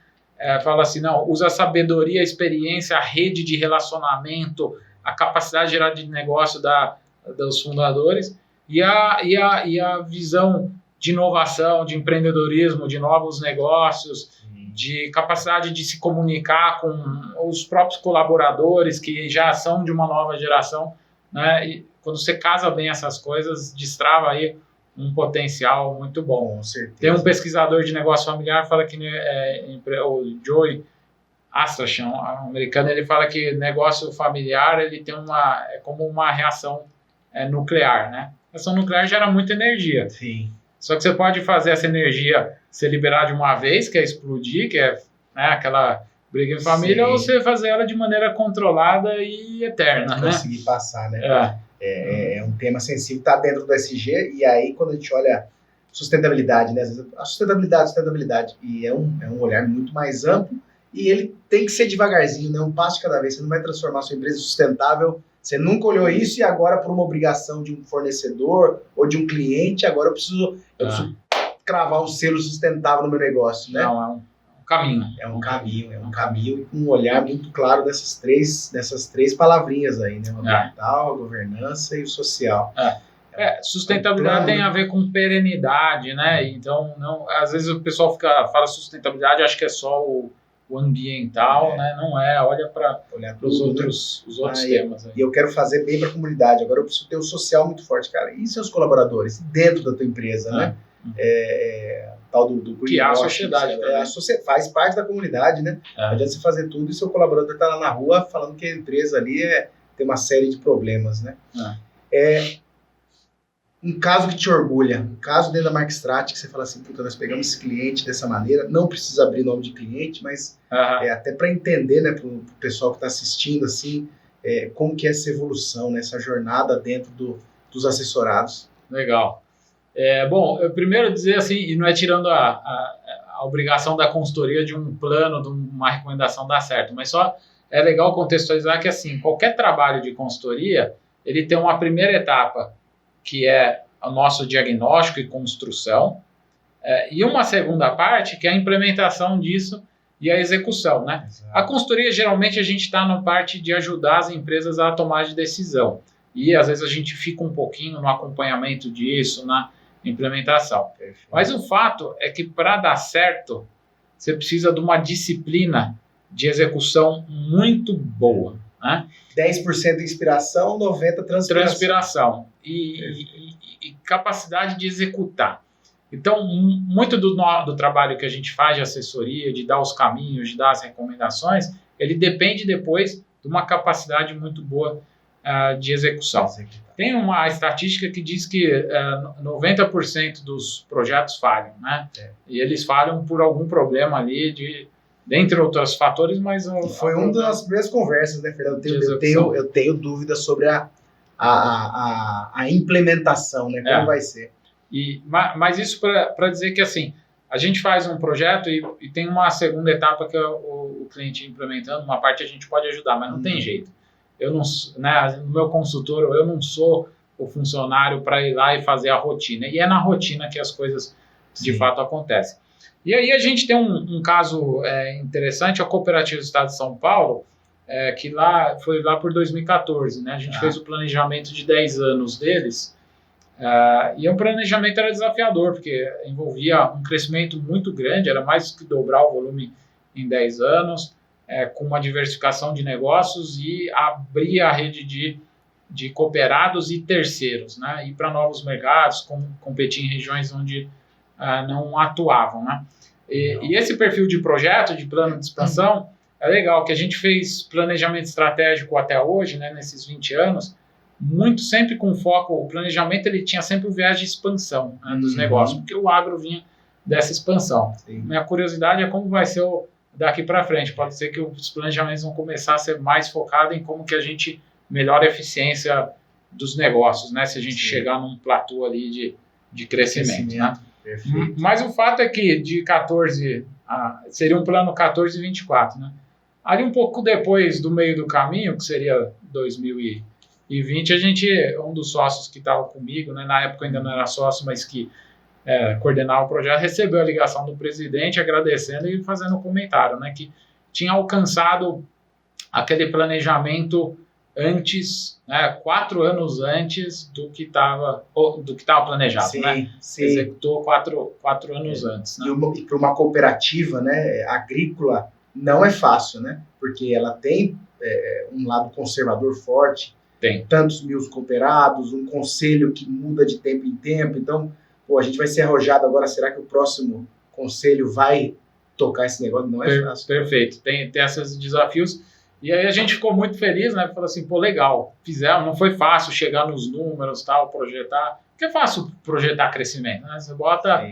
Fala assim, não, usa a sabedoria, a experiência, a rede de relacionamento, a capacidade geral de negócio dos fundadores e a visão de inovação, de empreendedorismo, de novos negócios, de capacidade de se comunicar com os próprios colaboradores que já são de uma nova geração, né? E quando você casa bem essas coisas, destrava aí um potencial muito bom. Com certeza. Tem um pesquisador de negócio familiar que fala que o Joey Astrachan, americano, ele fala que negócio familiar ele tem é como uma reação nuclear, né? A reação nuclear gera muita energia. Sim. Só que você pode fazer essa energia ser liberar de uma vez, que é explodir, que é, né, aquela briga em família, ou você fazer ela de maneira controlada e eterna, né? Conseguir passar, né? É um tema sensível, está dentro do SG, e aí quando a gente olha sustentabilidade, né? A sustentabilidade, e é um olhar muito mais amplo, e ele tem que ser devagarzinho, né? Um passo de cada vez. Você não vai transformar a sua empresa em sustentável. Você nunca olhou isso e agora, por uma obrigação de um fornecedor ou de um cliente, agora eu preciso cravar um selo sustentável no meu negócio, né? Não, é um caminho. É um caminho e com um olhar muito claro dessas três palavrinhas aí, né? O ambiental, a governança e o social. Sustentabilidade tem a ver com perenidade, né? Então, às vezes o pessoal fala sustentabilidade, acha que é só o ambiental, né? Não é, olha para os outros temas. Aí. E eu quero fazer bem para a comunidade, agora eu preciso ter o social muito forte, cara. E seus colaboradores dentro da tua empresa, né? Tal do que é a sociedade. Faz parte da comunidade, né? Não adianta você fazer tudo e seu colaborador tá lá na rua falando que a empresa ali tem uma série de problemas, né? Um caso que te orgulha, um caso dentro da Markstrat que você fala assim, puta, nós pegamos esse cliente dessa maneira, não precisa abrir nome de cliente, mas até para entender, né, pro pessoal que está assistindo, assim, como que é essa evolução, né, essa jornada dentro dos assessorados. Legal. Bom, eu primeiro dizer assim, e não é tirando a obrigação da consultoria de um plano, de uma recomendação dar certo, mas só é legal contextualizar que assim, qualquer trabalho de consultoria, ele tem uma primeira etapa, que é o nosso diagnóstico e construção, e uma segunda parte, que é a implementação disso e a execução, né? A consultoria, geralmente, a gente está na parte de ajudar as empresas a tomar de decisão. e às vezes a gente fica um pouquinho no acompanhamento disso, na implementação. Perfeito. Mas o fato é que para dar certo, você precisa de uma disciplina de execução muito boa, né? 10% inspiração, 90% transpiração. E capacidade de executar. Então, muito do trabalho que a gente faz de assessoria, de dar os caminhos, de dar as recomendações, ele depende depois de uma capacidade muito boa de execução. Tem uma estatística que diz que 90% dos projetos falham, né? E eles falham por algum problema ali, dentre outros fatores, mas... Foi uma das primeiras conversas, né, Fernando? Eu tenho dúvidas sobre a implementação, né? Como vai ser. Mas isso para dizer que, assim, a gente faz um projeto e tem uma segunda etapa que é o cliente implementando, uma parte a gente pode ajudar, mas não tem jeito. Eu não, né, no meu consultor, eu não sou o funcionário para ir lá e fazer a rotina. E é na rotina que as coisas de fato acontecem. E aí a gente tem um caso interessante, a Cooperativa do Estado de São Paulo, que foi lá por 2014, né? A gente fez o planejamento de 10 anos deles, e o planejamento era desafiador, porque envolvia um crescimento muito grande, era mais que dobrar o volume em 10 anos, com uma diversificação de negócios e abrir a rede de cooperados e terceiros, né? Ir para novos mercados, competir em regiões onde não atuavam, né? E esse perfil de projeto, de plano de expansão, é legal, que a gente fez planejamento estratégico até hoje, né, nesses 20 anos, muito sempre com foco, o planejamento ele tinha sempre o viés de expansão, né, dos negócios, porque o agro vinha dessa expansão. Minha curiosidade é como vai ser daqui para frente. Pode ser que os planejamentos vão começar a ser mais focados em como que a gente melhora a eficiência dos negócios, né, se a gente chegar num platô ali de crescimento. Né? Mas o fato é que de 14, seria um plano 14 e 24, né? Ali um pouco depois do meio do caminho, que seria 2020, um dos sócios que estava comigo, né, na época eu ainda não era sócio, mas que coordenava o projeto, recebeu a ligação do presidente agradecendo e fazendo um comentário, né, que tinha alcançado aquele planejamento antes, né, 4 anos antes do que estava planejado, né? Executou 4 anos antes. Né? E para uma cooperativa, né, agrícola, não é fácil, né? Porque ela tem um lado conservador forte, tem tantos mil cooperados, um conselho que muda de tempo em tempo. Então, a gente vai ser arrojado agora. Será que o próximo conselho vai tocar esse negócio? Não é fácil. Perfeito. Tem esses desafios. E aí a gente ficou muito feliz, né? Falou assim, legal, fizemos, não foi fácil chegar nos números, tal, projetar. Porque é fácil projetar crescimento, né? Você bota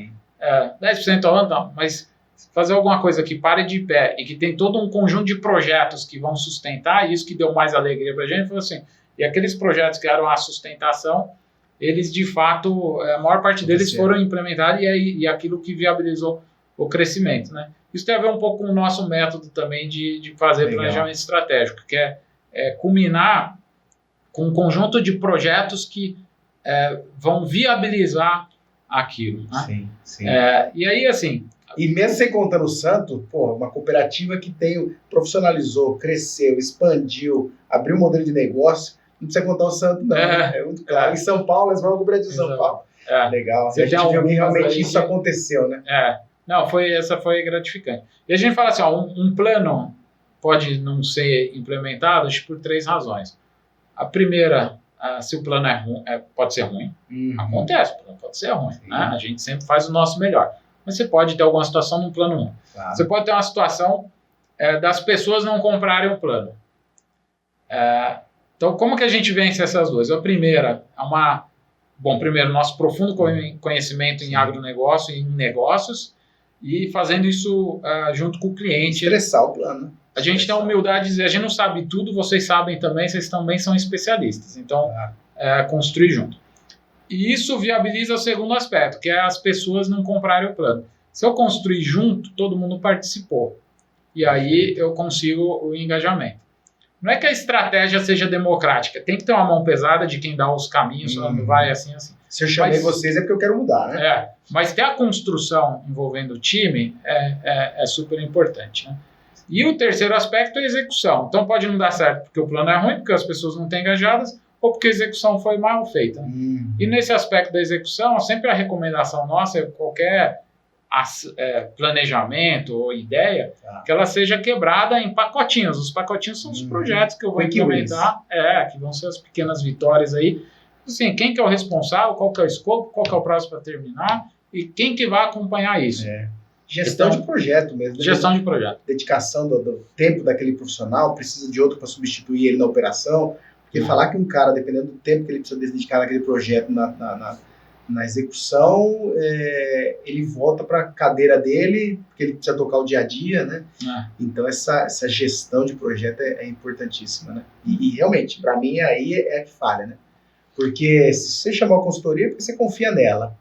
10% ao ano, não, mas fazer alguma coisa que pare de pé e que tem todo um conjunto de projetos que vão sustentar, isso que deu mais alegria pra gente, foi assim, e aqueles projetos que eram a sustentação, eles de fato, a maior parte deles foram implementados e aquilo que viabilizou o crescimento, né? Isso tem a ver um pouco com o nosso método também de fazer planejamento estratégico, que é culminar com um conjunto de projetos que vão viabilizar aquilo. Né? Sim. E aí, assim... E mesmo sem contar no Santo, uma cooperativa que profissionalizou, cresceu, expandiu, abriu um modelo de negócio, não precisa contar o Santo, não. É muito claro. Em São Paulo, eles vão ao cooperativa de São Paulo. Legal. Você a gente viu que realmente isso aconteceu, né? Não, essa foi gratificante. E a gente fala assim, um plano pode não ser implementado por 3 razões. A primeira, se o plano é ruim, pode ser ruim. Acontece, o plano pode ser ruim. Né? A gente sempre faz o nosso melhor. Mas você pode ter alguma situação no plano 1. Claro. Você pode ter uma situação das pessoas não comprarem o plano. Então, como que a gente vence essas duas? A primeira primeiro, nosso profundo conhecimento em agronegócio e em negócios, e fazendo isso junto com o cliente. Estressar o plano. A gente tem a humildade de dizer, a gente não sabe tudo, vocês sabem também, vocês também são especialistas. Então, construir junto. E isso viabiliza o segundo aspecto, que é as pessoas não comprarem o plano. Se eu construir junto, todo mundo participou. E aí eu consigo o engajamento. Não é que a estratégia seja democrática, tem que ter uma mão pesada de quem dá os caminhos, não vai assim. Se eu chamei vocês é porque eu quero mudar, né? Mas ter a construção envolvendo o time é super importante, né? E o terceiro aspecto é a execução. Então pode não dar certo porque o plano é ruim, porque as pessoas não estão engajadas, ou porque a execução foi mal feita. E nesse aspecto da execução, sempre a recomendação nossa é qualquer planejamento ou ideia, que ela seja quebrada em pacotinhos. Os pacotinhos são os projetos que eu vou implementar, que vão ser as pequenas vitórias aí. Assim, quem que é o responsável, qual que é o escopo, qual que é o prazo para terminar e quem que vai acompanhar isso. Gestão de projeto mesmo. Gestão de projeto. Dedicação do tempo daquele profissional, precisa de outro para substituir ele na operação. Porque falar que um cara, dependendo do tempo que ele precisa dedicar naquele projeto, na execução, ele volta para a cadeira dele, porque ele precisa tocar o dia a dia, né? Então, essa gestão de projeto é importantíssima, né? E realmente, para mim, aí é que falha, né? Porque se você chamar uma consultoria, é porque você confia nela.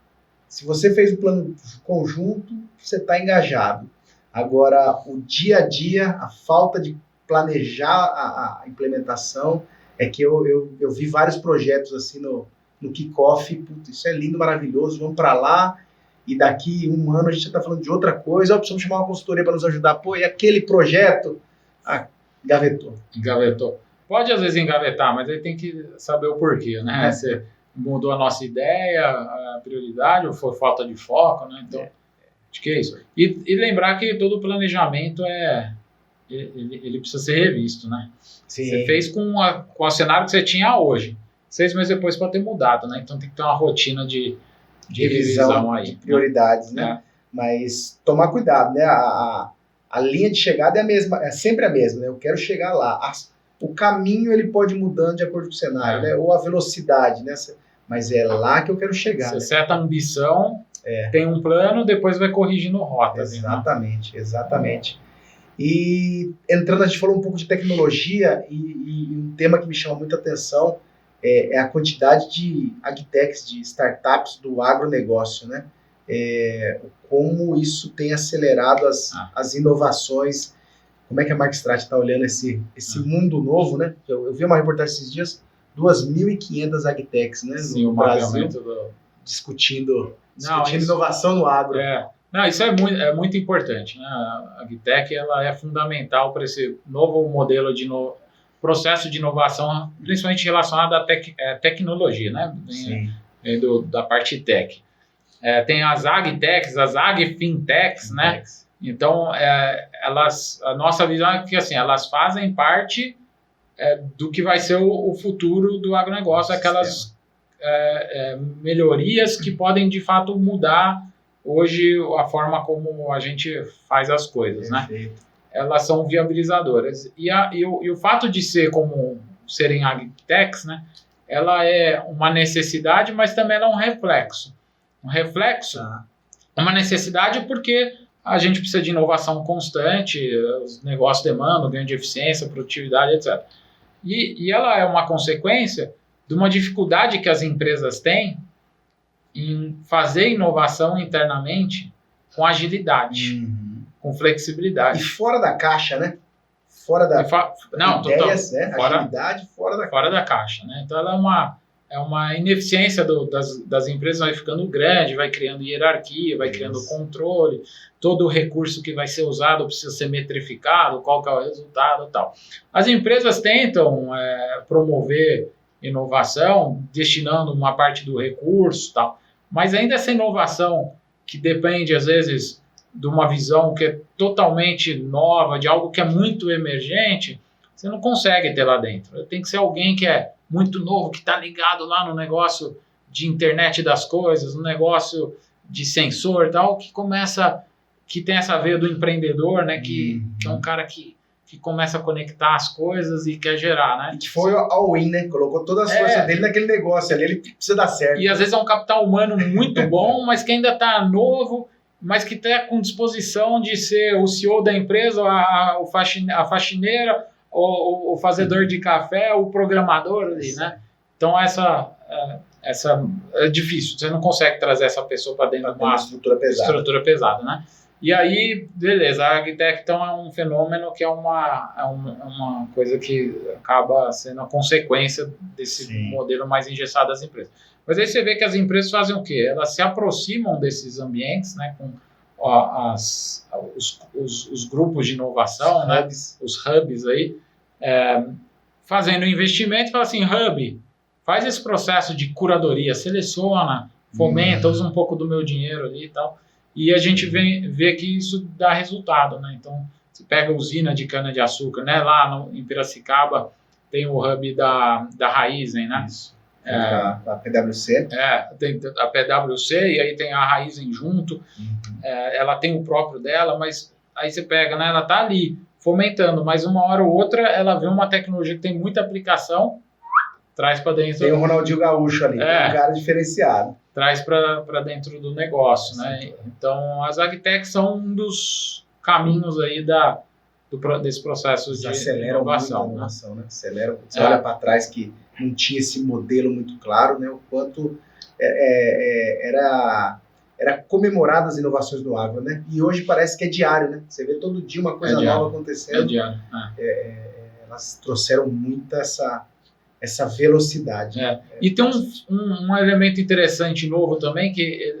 Se você fez o plano conjunto, você está engajado. Agora, o dia a dia, a falta de planejar a implementação, é que eu vi vários projetos assim no kickoff, putz, isso é lindo, maravilhoso, vamos para lá, e daqui um ano a gente já está falando de outra coisa, precisamos chamar uma consultoria para nos ajudar. Pô, e aquele projeto? Engavetou. Pode às vezes engavetar, mas aí tem que saber o porquê, né? Você mudou a nossa ideia, a prioridade, ou foi falta de foco, né? Então, acho que é isso. E lembrar que todo planejamento ele precisa ser revisto, né? Sim. Você fez com o cenário que você tinha hoje. 6 meses depois pode ter mudado, né? Então tem que ter uma rotina de revisão aí. De prioridades, né? Mas tomar cuidado, né? A linha de chegada é a mesma, é sempre a mesma, né? Eu quero chegar lá. O caminho ele pode ir mudando de acordo com o cenário, né? Ou a velocidade, né? Mas é lá que eu quero chegar. Você seta a ambição, tem um plano, depois vai corrigindo rota. Exatamente, né? Exatamente. E entrando, a gente falou um pouco de tecnologia e um tema que me chama muita atenção é a quantidade de agtechs, de startups do agronegócio, né? Como isso tem acelerado as inovações. Como é que a Markstrat está olhando esse mundo novo, né? Eu vi uma reportagem esses dias, 2.500 agtechs, né? Sim, no Brasil, discutindo inovação no agro. Não, isso é muito importante, né? A agtech ela é fundamental para esse novo modelo de processo de inovação, principalmente relacionado à tecnologia, né? Sim. Da parte tech. Tem as agtechs, as agfintechs, né? Então, a nossa visão é que assim, elas fazem parte do que vai ser o futuro do agronegócio, aquelas melhorias que podem, de fato, mudar hoje a forma como a gente faz as coisas, né? Elas são viabilizadoras. E o fato de serem agtechs, né? Ela é uma necessidade, mas também ela é um reflexo. Um reflexo é uma necessidade porque a gente precisa de inovação constante, os negócios demandam ganho de eficiência, produtividade, etc. E ela é uma consequência de uma dificuldade que as empresas têm em fazer inovação internamente com agilidade, com flexibilidade. E fora da caixa, né? Fora da ideias, né? Agilidade fora da caixa, né? Então ela é uma ineficiência das empresas, vai ficando grande, vai criando hierarquia, vai criando controle, todo o recurso que vai ser usado precisa ser metrificado, qual que é o resultado e tal. As empresas tentam promover inovação, destinando uma parte do recurso e tal, mas ainda essa inovação que depende, às vezes, de uma visão que é totalmente nova, de algo que é muito emergente, você não consegue ter lá dentro. Tem que ser alguém que é muito novo, que está ligado lá no negócio de internet das coisas, no negócio de sensor e tal, que tem essa veia do empreendedor, né, que é um cara que começa a conectar as coisas e quer gerar, né? E que foi all-in, né? Colocou todas as forças dele naquele negócio ali, ele precisa dar certo. E às vezes é um capital humano muito bom, mas que ainda está novo, mas que está com disposição de ser o CEO da empresa, a faxineira, o fazedor de café, o programador ali, né? Então essa é difícil, você não consegue trazer essa pessoa para dentro de uma estrutura pesada, né? E aí, beleza, a agtech então é um fenômeno que é uma coisa que acaba sendo a consequência desse modelo mais engessado das empresas. Mas aí você vê que as empresas fazem o quê? Elas se aproximam desses ambientes, né, com os grupos de inovação, os hubs aí, fazendo investimento, fala assim, hub, faz esse processo de curadoria, seleciona, fomenta, usa um pouco do meu dinheiro ali e tal, e a gente vê que isso dá resultado, né? Então, você pega a usina de cana-de-açúcar, né? Lá em Piracicaba tem o hub da Raízen, né? Isso. A PwC. Tem a PwC e aí tem a Raízen junto. Ela tem o próprio dela, mas aí você pega, né? Ela tá ali fomentando, mas uma hora ou outra ela vê uma tecnologia que tem muita aplicação, traz para dentro. Tem o Ronaldinho Gaúcho ali, tem um cara diferenciado. Traz para dentro do negócio, né? Então, as agtechs são um dos caminhos aí desse processo de inovação. Muito a inovação, né? Acelera. Você olha para trás que não tinha esse modelo muito claro, né? O quanto era comemorado as inovações do agro, né? E hoje parece que é diário, né? Você vê todo dia uma coisa nova acontecendo. É diário. Elas trouxeram muito essa velocidade. E tem um elemento interessante novo também, que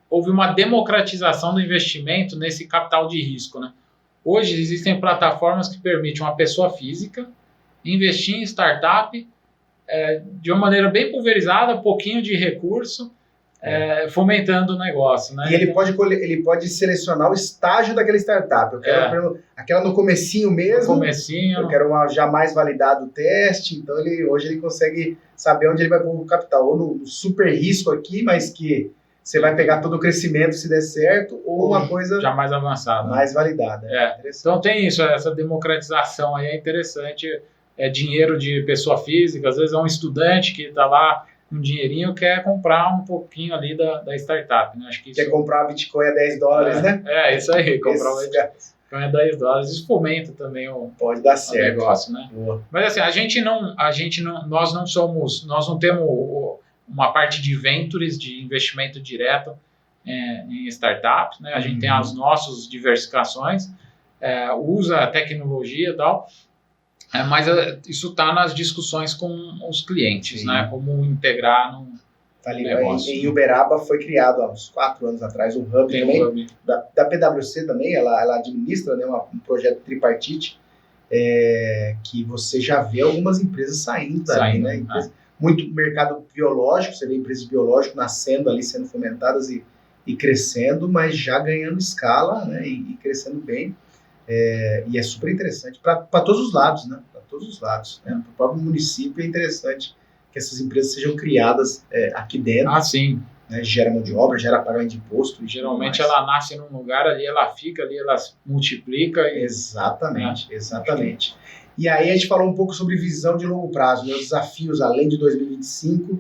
houve uma democratização do investimento nesse capital de risco, né? Hoje existem plataformas que permitem uma pessoa física investir em startup de uma maneira bem pulverizada, pouquinho de recurso, fomentando o negócio, né? E ele pode selecionar o estágio daquela startup. Eu quero aquela no comecinho mesmo. Eu quero já mais validado o teste. Então hoje ele consegue saber onde ele vai pôr o capital. Ou no super risco aqui, mas que você vai pegar todo o crescimento se der certo, ou uma coisa já mais avançada, mais validada. Então tem isso, essa democratização aí é interessante. É dinheiro de pessoa física, às vezes é um estudante que está lá um dinheirinho, quer comprar um pouquinho ali da startup, né? Acho que quer comprar a Bitcoin a $10, né? Isso aí, comprar uma Bitcoin a $10. Isso fomenta também pode dar certo. Negócio, né? Boa. Mas assim, nós não temos uma parte de ventures, de investimento direto em startups, né? A gente tem as nossas diversificações, usa a tecnologia e tal, mas isso está nas discussões com os clientes, né? Como integrar no negócio. Em Uberaba foi criado há uns 4 anos atrás um hub também, da PwC também, ela administra, né, um projeto tripartite, que você já vê algumas empresas saindo dali, né? Muito mercado biológico, você vê empresas biológicas nascendo ali, sendo fomentadas e crescendo, mas já ganhando escala, né? E crescendo bem. E é super interessante para todos os lados, né? Para todos os lados. Né? Para o próprio município é interessante que essas empresas sejam criadas aqui dentro. Sim. Né? Gera mão de obra, gera pagamento de imposto. E geralmente ela nasce num lugar ali, ela fica ali, ela multiplica. Exatamente. E aí a gente falou um pouco sobre visão de longo prazo, né? Os desafios além de 2025,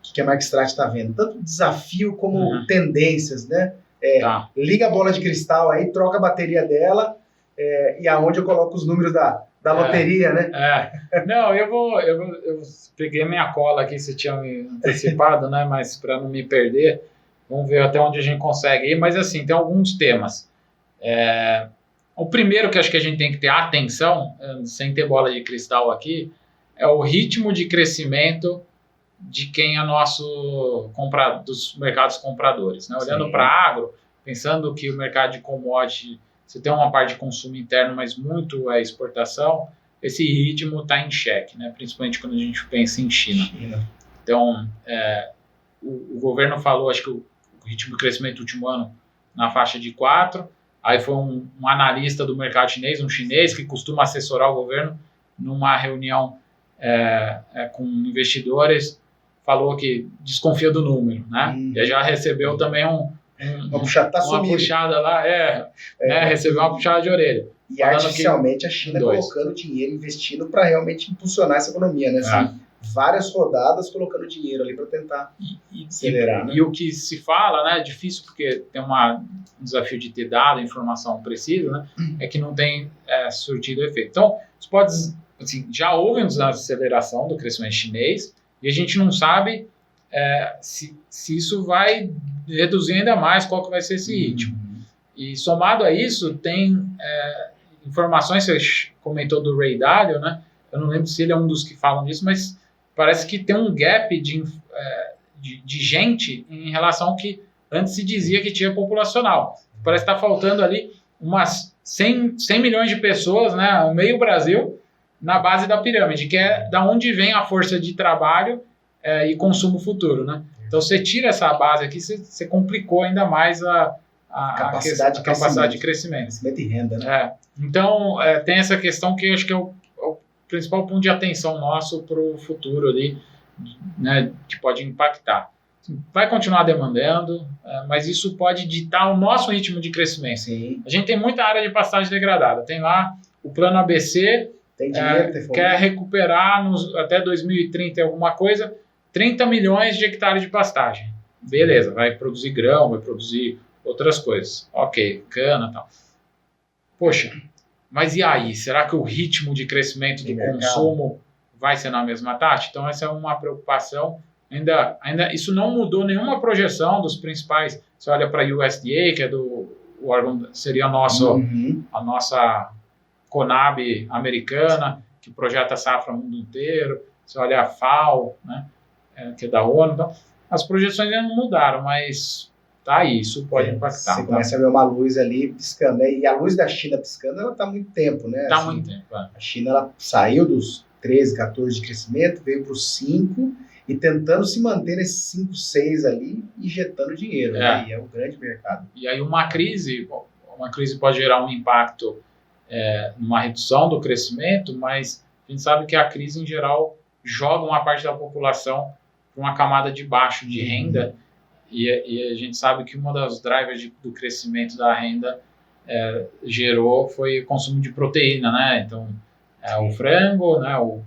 que a MarketStrat está vendo. Tanto desafio como tendências, né? Liga a bola de cristal aí, troca a bateria dela, e aonde eu coloco os números da loteria, né? Não, eu peguei minha cola aqui, você tinha me antecipado, né? Mas para não me perder, vamos ver até onde a gente consegue ir. Mas assim, tem alguns temas. O primeiro que acho que a gente tem que ter atenção, sem ter bola de cristal aqui, é o ritmo de crescimento de quem é dos mercados compradores, né? Olhando para agro, pensando que o mercado de commodity, você tem uma parte de consumo interno, mas muito é exportação, esse ritmo está em xeque, né? Principalmente quando a gente pensa em China. Então, o governo falou, acho que o ritmo de crescimento do último ano na faixa de 4%, aí foi um analista do mercado chinês, um chinês que costuma assessorar o governo, numa reunião com investidores, falou que desconfia do número, né? E já recebeu também uma puxada lá, recebeu uma puxada de orelha. E artificialmente a China colocando dinheiro, investindo para realmente impulsionar essa economia, né? Assim, várias rodadas colocando dinheiro ali para tentar acelerar. E o que se fala, né, é difícil porque tem um desafio de ter dado, informação precisa, né, é que não tem surtido efeito. Então, assim, já houve uma desaceleração do crescimento chinês e a gente não sabe se isso vai reduzir ainda mais, qual que vai ser esse ritmo. E somado a isso, tem informações, você comentou do Ray Dalio, né? Eu não lembro se ele é um dos que falam disso, mas parece que tem um gap de gente em relação ao que antes se dizia que tinha populacional. Parece que está faltando ali umas 100 milhões de pessoas, né? O meio Brasil na base da pirâmide, que é da onde vem a força de trabalho e consumo futuro, né? Então, você tira essa base aqui, você complicou ainda mais a capacidade de crescimento. Crescimento e renda, né? Então, tem essa questão que eu acho que é o principal ponto de atenção nosso para o futuro ali, né, que pode impactar. Vai continuar demandando, mas isso pode ditar o nosso ritmo de crescimento. Sim. A gente tem muita área de pastagem degradada. Tem lá o plano ABC, tem dinheiro, quer recuperar até 2030 alguma coisa, 30 milhões de hectares de pastagem. Beleza, vai produzir grão, vai produzir outras coisas. Ok, cana e tal. Poxa, mas e aí? Será que o ritmo de crescimento do consumo vai ser na mesma taxa? Então, essa é uma preocupação. Ainda isso não mudou nenhuma projeção dos principais. Você olha para a USDA, que é o órgão, seria a nossa Conab americana, que projeta a safra no mundo inteiro. Você olha a FAO, né, que é da ONU. Então, as projeções ainda não mudaram, mas tá aí, isso pode impactar. Você começa a ver uma luz ali piscando, né? E a luz da China piscando, ela está há muito tempo, né? Está muito tempo. A China ela saiu dos 13, 14 de crescimento, veio para os 5 e tentando se manter nesses 5, 6 ali, injetando dinheiro. Né? E é um grande mercado. E aí uma crise pode gerar um impacto numa redução do crescimento, mas a gente sabe que a crise, em geral, joga uma parte da população para uma camada de baixo de renda, e a gente sabe que uma das drivers do crescimento da renda foi o consumo de proteína, né? Então, o frango, né? O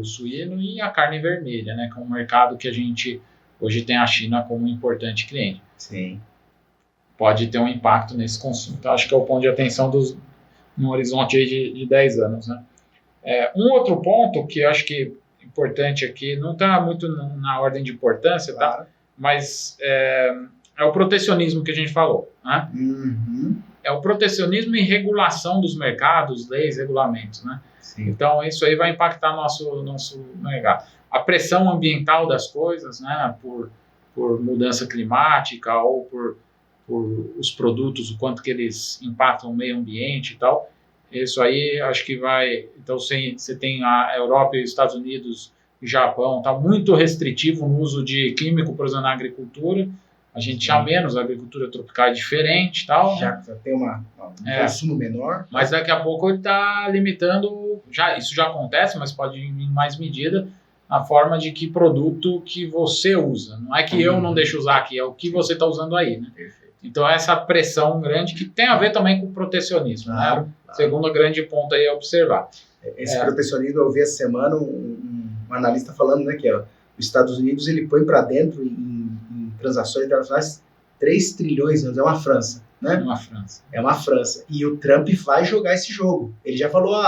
suíno e a carne vermelha, né? Que é um mercado que a gente hoje tem a China como um importante cliente. Sim. Pode ter um impacto nesse consumo. Então, acho que é o ponto de atenção no horizonte aí de 10 anos, né? Um outro ponto que eu acho que é importante aqui, não está muito na ordem de importância, claro, tá? Mas é o protecionismo que a gente falou, né? É o protecionismo e regulação dos mercados, leis, regulamentos, né? Sim. Então, isso aí vai impactar nosso mercado. A pressão ambiental das coisas, né? Por mudança climática ou por os produtos, o quanto que eles impactam o meio ambiente e tal. Isso aí, acho que vai... Então, você tem a Europa e os Estados Unidos e Japão, está muito restritivo no uso de químico, por exemplo, na agricultura. A gente já menos, a agricultura tropical é diferente e tal. Já tem um consumo menor. Mas daqui a pouco ele está limitando, isso já acontece, mas pode ir em mais medida, a forma de que produto que você usa. Não é que eu não deixo usar aqui, é o que você está usando aí, né? Perfeito. Então, essa pressão grande que tem a ver também com o protecionismo, né? Segundo grande ponto aí a observar. Esse protecionismo, eu vi essa semana um analista falando, né, que os Estados Unidos ele põe para dentro em transações internacionais 3 trilhões, é uma França, né? É uma França. E o Trump vai jogar esse jogo. Ele já falou,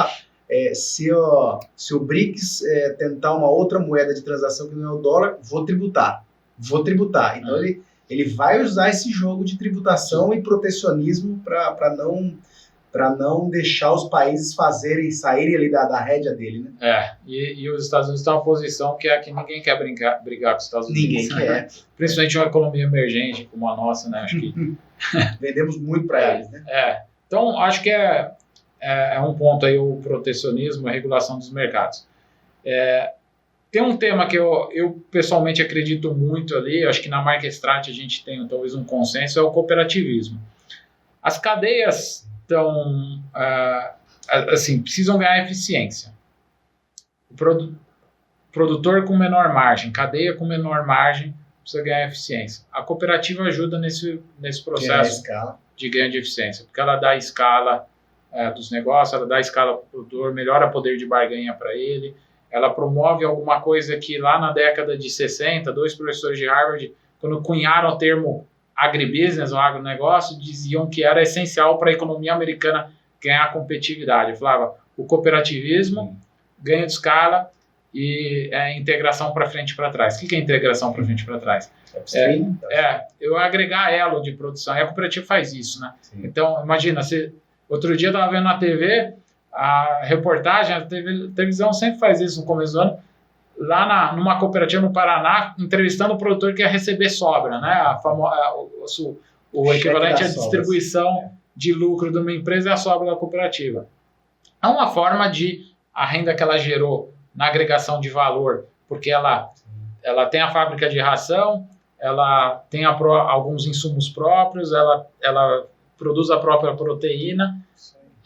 se o BRICS tentar uma outra moeda de transação que não é o dólar, vou tributar. Então ele vai usar esse jogo de tributação e protecionismo para não deixar os países saírem ali da rédea dele, né? E os Estados Unidos estão numa posição que ninguém quer brigar com os Estados Unidos. Ninguém quer. Principalmente uma economia emergente como a nossa, né? Acho que vendemos muito para eles, né? Então, acho que é um ponto aí o protecionismo, a regulação dos mercados. Tem um tema que eu pessoalmente acredito muito ali, acho que na MarketStrat a gente tem talvez um consenso, é o cooperativismo. As cadeias precisam ganhar eficiência. O produtor com menor margem, cadeia com menor margem, precisa ganhar eficiência. A cooperativa ajuda nesse processo de ganho de eficiência, porque ela dá escala dos negócios, ela dá escala para o produtor, melhora o poder de barganha para ele, ela promove alguma coisa que lá na década de 60, 2 professores de Harvard, quando cunharam o termo agribusiness, ou agronegócio, diziam que era essencial para a economia americana ganhar competitividade. Eu falava, o cooperativismo, ganho de escala e integração para frente e para trás. O que é integração para frente e para trás? Eu agregar elo de produção, e a cooperativa faz isso, né? Sim. Então, imagina, outro dia eu estava vendo na TV, a reportagem, a televisão sempre faz isso no começo do ano, lá numa cooperativa no Paraná, entrevistando o produtor que ia receber sobra, né? O equivalente à distribuição de lucro de uma empresa é a sobra da cooperativa. É uma forma de a renda que ela gerou na agregação de valor, porque ela tem a fábrica de ração, ela tem alguns insumos próprios, ela produz a própria proteína,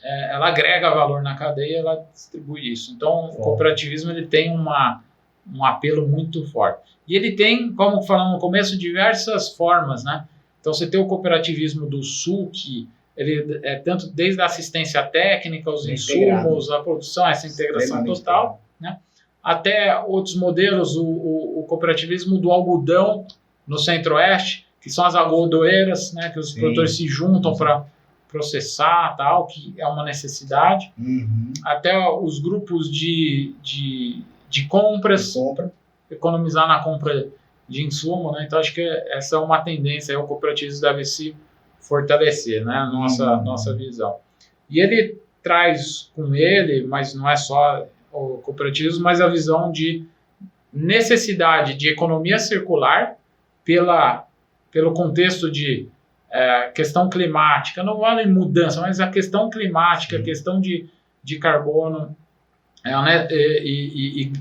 ela agrega valor na cadeia, ela distribui isso. Então, o cooperativismo ele tem um apelo muito forte. E ele tem, como falamos no começo, diversas formas, né? Então, você tem o cooperativismo do Sul, que ele é tanto desde a assistência técnica, os insumos, a produção, essa integração total, né? Até outros modelos, o cooperativismo do algodão no Centro-Oeste, que são as algodoeiras, né? Que os produtores se juntam para processar, tal, que é uma necessidade. Até os grupos de compras, economizar na compra de insumo, né? Então, acho que essa é uma tendência, aí o cooperativismo deve se fortalecer, né? Nossa visão. E ele traz com ele, mas não é só o cooperativismo, mas a visão de necessidade de economia circular pelo contexto de questão climática, não vale mudança, mas a questão climática, a questão de carbono, né, e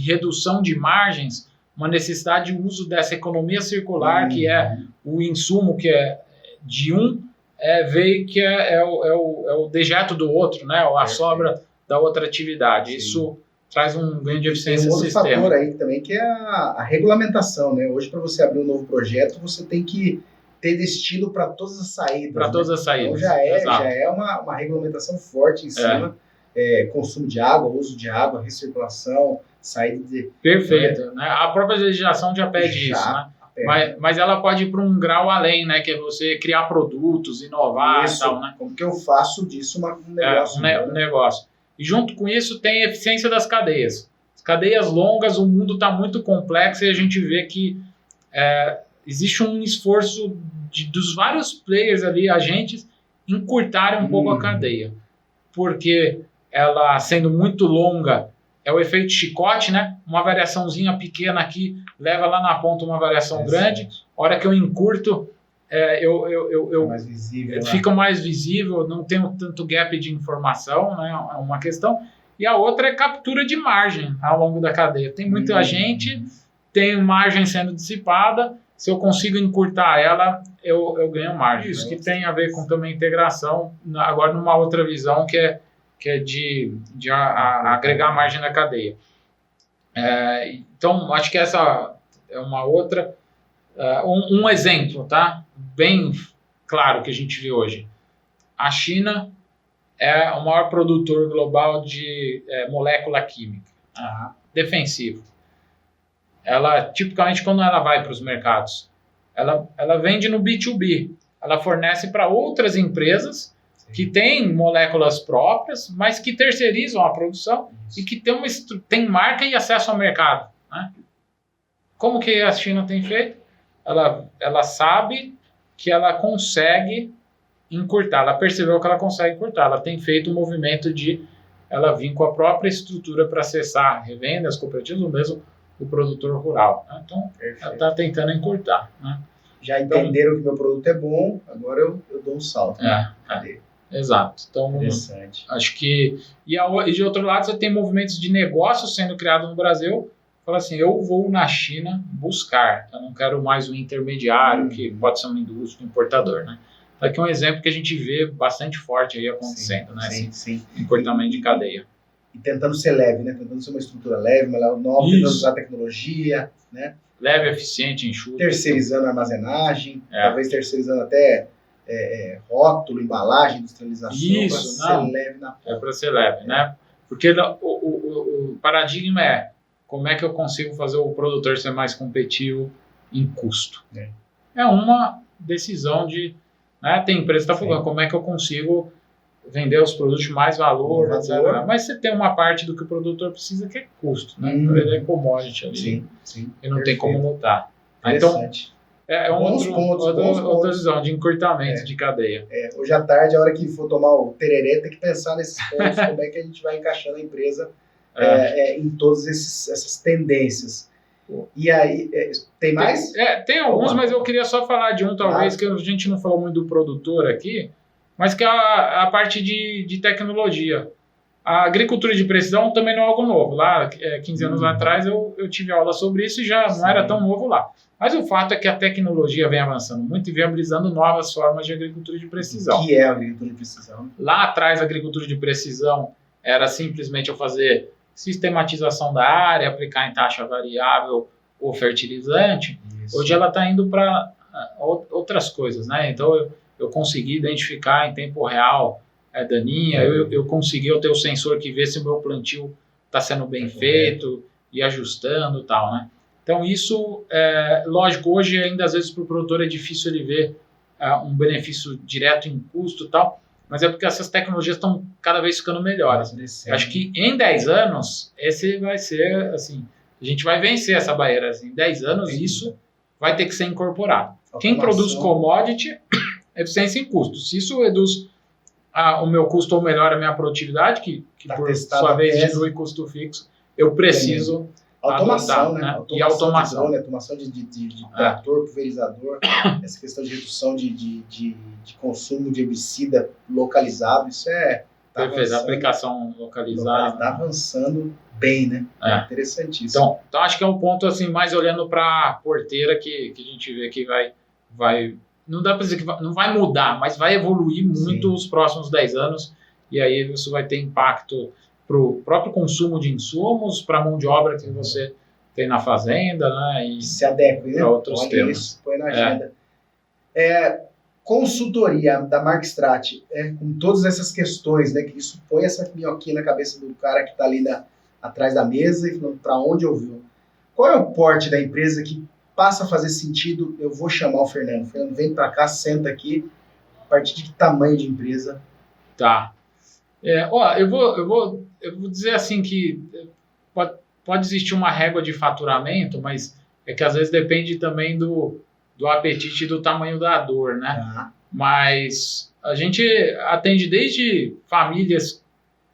redução de margens, uma necessidade de uso dessa economia circular, que é o insumo que é de veio que é o dejeto do outro, né, ou a sobra da outra atividade. Isso traz um ganho de eficiência do sistema. Tem um outro fator aí também, que é a regulamentação, né? Hoje, para você abrir um novo projeto, você tem que ter destino para todas as saídas. Para todas as saídas. Então já é uma regulamentação forte em cima. Consumo de água, uso de água, recirculação, saída de... Perfeito. Né? A própria legislação já pede isso, né? Mas ela pode ir para um grau além, né? Que é você criar produtos, inovar e tal, né? Como que eu faço disso um negócio? Um negócio. E junto com isso tem a eficiência das cadeias. As cadeias longas, o mundo está muito complexo e a gente vê que existe um esforço dos vários players ali, agentes, encurtarem um pouco a cadeia. Porque ela, sendo muito longa, é o efeito chicote, né? Uma variaçãozinha pequena aqui leva lá na ponta uma variação grande. A hora que eu encurto, fica mais visível, não tenho tanto gap de informação, né? É uma questão. E a outra é captura de margem ao longo da cadeia. Tem muita gente, tem margem sendo dissipada. Se eu consigo encurtar ela, eu ganho margem. Isso que tem a ver com também integração, agora numa outra visão que é de agregar margem na cadeia. Então, acho que essa é uma outra... um exemplo, tá? Bem claro que a gente vê hoje. A China é o maior produtor global de molécula química. Defensivo. Ela, tipicamente, quando ela vai para os mercados, ela vende no B2B. Ela fornece para outras empresas que têm moléculas próprias, mas que terceirizam a produção e que tem marca e acesso ao mercado. Né? Como que a China tem feito? Ela sabe que ela consegue encurtar, ela percebeu que ela consegue encurtar, ela tem feito um movimento de ela vir com a própria estrutura para acessar revendas, cooperativas, ou mesmo o produtor rural. Né? Então, ela está tentando encurtar. Né? Já entenderam que meu produto é bom, agora eu dou um salto. Exato. Então, interessante. Acho que... E de outro lado, você tem movimentos de negócios sendo criados no Brasil. Fala assim, eu vou na China buscar. Eu não quero mais um intermediário, que pode ser uma indústria, um importador. Né? Então, aqui é um exemplo que a gente vê bastante forte aí acontecendo. Sim. Encurtamento de cadeia. E tentando ser leve, né? Tentando ser uma estrutura leve, mas nova, tentando usar tecnologia, né? Leve, eficiente, enxuto. Terceirizando a armazenagem, talvez terceirizando até rótulo, embalagem, industrialização, para ser leve na ponta. Para ser leve, né? Porque o paradigma é como é que eu consigo fazer o produtor ser mais competitivo em custo. É uma decisão de... Né? Tem empresa que está falando como é que eu consigo vender os produtos de mais valor, etc. Mas você tem uma parte do que o produtor precisa que é custo, né? Ele é commodity ali. Sim. E não tem como lutar. Então, outra visão de encurtamento de cadeia. Hoje à tarde, a hora que for tomar o tereré, tem que pensar nesses pontos, como é que a gente vai encaixando a empresa em todas essas tendências. E aí, tem mais? Tem alguns, mas eu queria só falar de um, talvez, que a gente não falou muito do produtor aqui, mas que é a parte de tecnologia. A agricultura de precisão também não é algo novo. Lá, 15 anos atrás, eu tive aula sobre isso e já não era tão novo lá. Mas o fato é que a tecnologia vem avançando muito e viabilizando novas formas de agricultura de precisão. O que é a agricultura de precisão? Lá atrás, a agricultura de precisão era simplesmente eu fazer sistematização da área, aplicar em taxa variável o fertilizante. Isso. Hoje ela está indo para outras coisas, né? Então, eu consegui identificar em tempo real daninha, eu consegui ter o sensor que vê se o meu plantio está sendo bem feito e ajustando e tal, né? Então isso, lógico, hoje ainda às vezes para o produtor é difícil ele ver um benefício direto em custo e tal, mas é porque essas tecnologias estão cada vez ficando melhores. Acho que em 10 anos, esse vai ser, assim, a gente vai vencer essa barreira, assim, em 10 anos isso vai ter que ser incorporado. Quem produz commodity, eficiência em custo. Se isso reduz o meu custo ou melhora a minha produtividade, que por sua vez diminui custo fixo, eu preciso automação, adotar, né? Automação e automação. De drone, automação de trator, pulverizador, essa questão de redução de consumo de herbicida localizado, isso perfeito, aplicação localizada. Está avançando bem, né? Interessantíssimo. Então, acho que é um ponto, assim, mais olhando para a porteira que a gente vê que vai não dá para dizer que não vai mudar, mas vai evoluir muito os próximos 10 anos, e aí isso vai ter impacto para o próprio consumo de insumos, para a mão de obra que você tem na fazenda, né? E se adequa, né? Para outros temas. Isso, põe na agenda. Consultoria da Markstrat, com todas essas questões, né? Que isso põe essa minhoquinha na cabeça do cara que está ali atrás da mesa e falando para onde eu vou. Qual é o porte da empresa que passa a fazer sentido? Eu vou chamar o Fernando. Fernando, vem para cá, senta aqui. A partir de que tamanho de empresa? Tá. Eu vou dizer assim que pode existir uma régua de faturamento, mas é que às vezes depende também do apetite e do tamanho da dor, né? Mas a gente atende desde famílias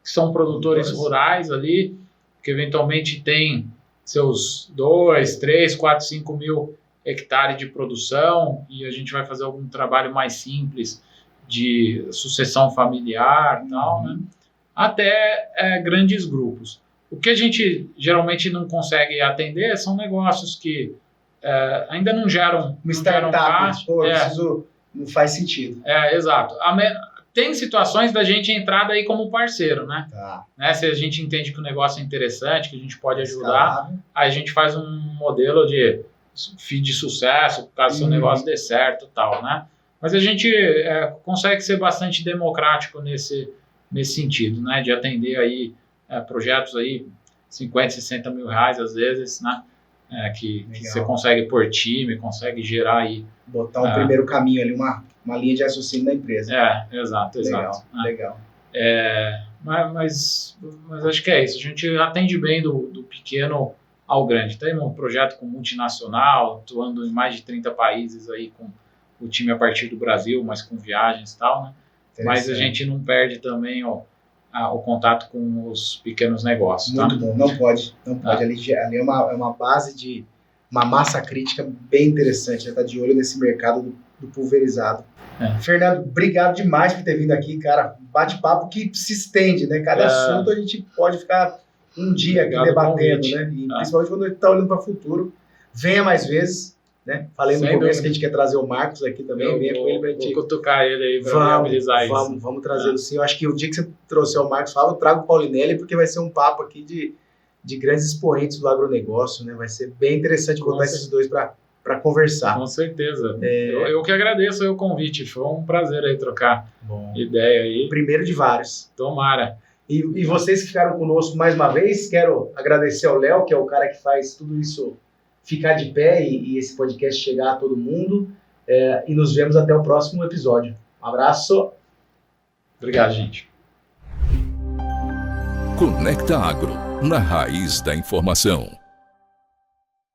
que são produtores rurais ali, que eventualmente tem seus 2, 3, 4, 5 mil hectares de produção, e a gente vai fazer algum trabalho mais simples de sucessão familiar e tal, né? Até grandes grupos. O que a gente geralmente não consegue atender são negócios que ainda não geram startup, não faz sentido. Exato. Tem situações da gente entrar daí como parceiro, né? Né? Se a gente entende que o negócio é interessante, que a gente pode ajudar, aí a gente faz um modelo de sucesso, caso o seu negócio dê certo e tal, né? Mas a gente consegue ser bastante democrático nesse sentido, né? De atender aí projetos aí 50, 60 mil reais às vezes, né? Que você consegue por time, consegue gerar aí. Botar um primeiro caminho ali, uma linha de raciocínio da empresa. Exato. Legal. Mas acho que é isso. A gente atende bem do pequeno ao grande. Tem um projeto com multinacional, atuando em mais de 30 países aí com o time a partir do Brasil, mas com viagens e tal, né? Mas a gente não perde também o contato com os pequenos negócios. Muito bom, não pode. Ali é uma base de uma massa crítica bem interessante, já está de olho nesse mercado do pulverizado. Fernando, obrigado demais por ter vindo aqui, cara. Bate-papo que se estende, né? Cada assunto a gente pode ficar um dia aqui debatendo, né? E principalmente quando a gente está olhando para o futuro. Venha mais vezes, né? Falei no começo que a gente quer trazer o Marcos aqui também. Venha com ele pra gente. Vou cutucar ele aí para viabilizar isso. Vamos trazê-lo sim. Eu acho que o dia que você trouxer o Marcos, eu trago o Paulinelli, porque vai ser um papo aqui de grandes expoentes do agronegócio, né? Vai ser bem interessante botar esses dois para conversar. Com certeza. Eu que agradeço o convite. Foi um prazer aí trocar ideia aí. Primeiro de vários. Tomara. E vocês que ficaram conosco mais uma vez, quero agradecer ao Léo, que é o cara que faz tudo isso ficar de pé e esse podcast chegar a todo mundo. E nos vemos até o próximo episódio. Um abraço. Obrigado, gente. Conecta Agro, na raiz da informação.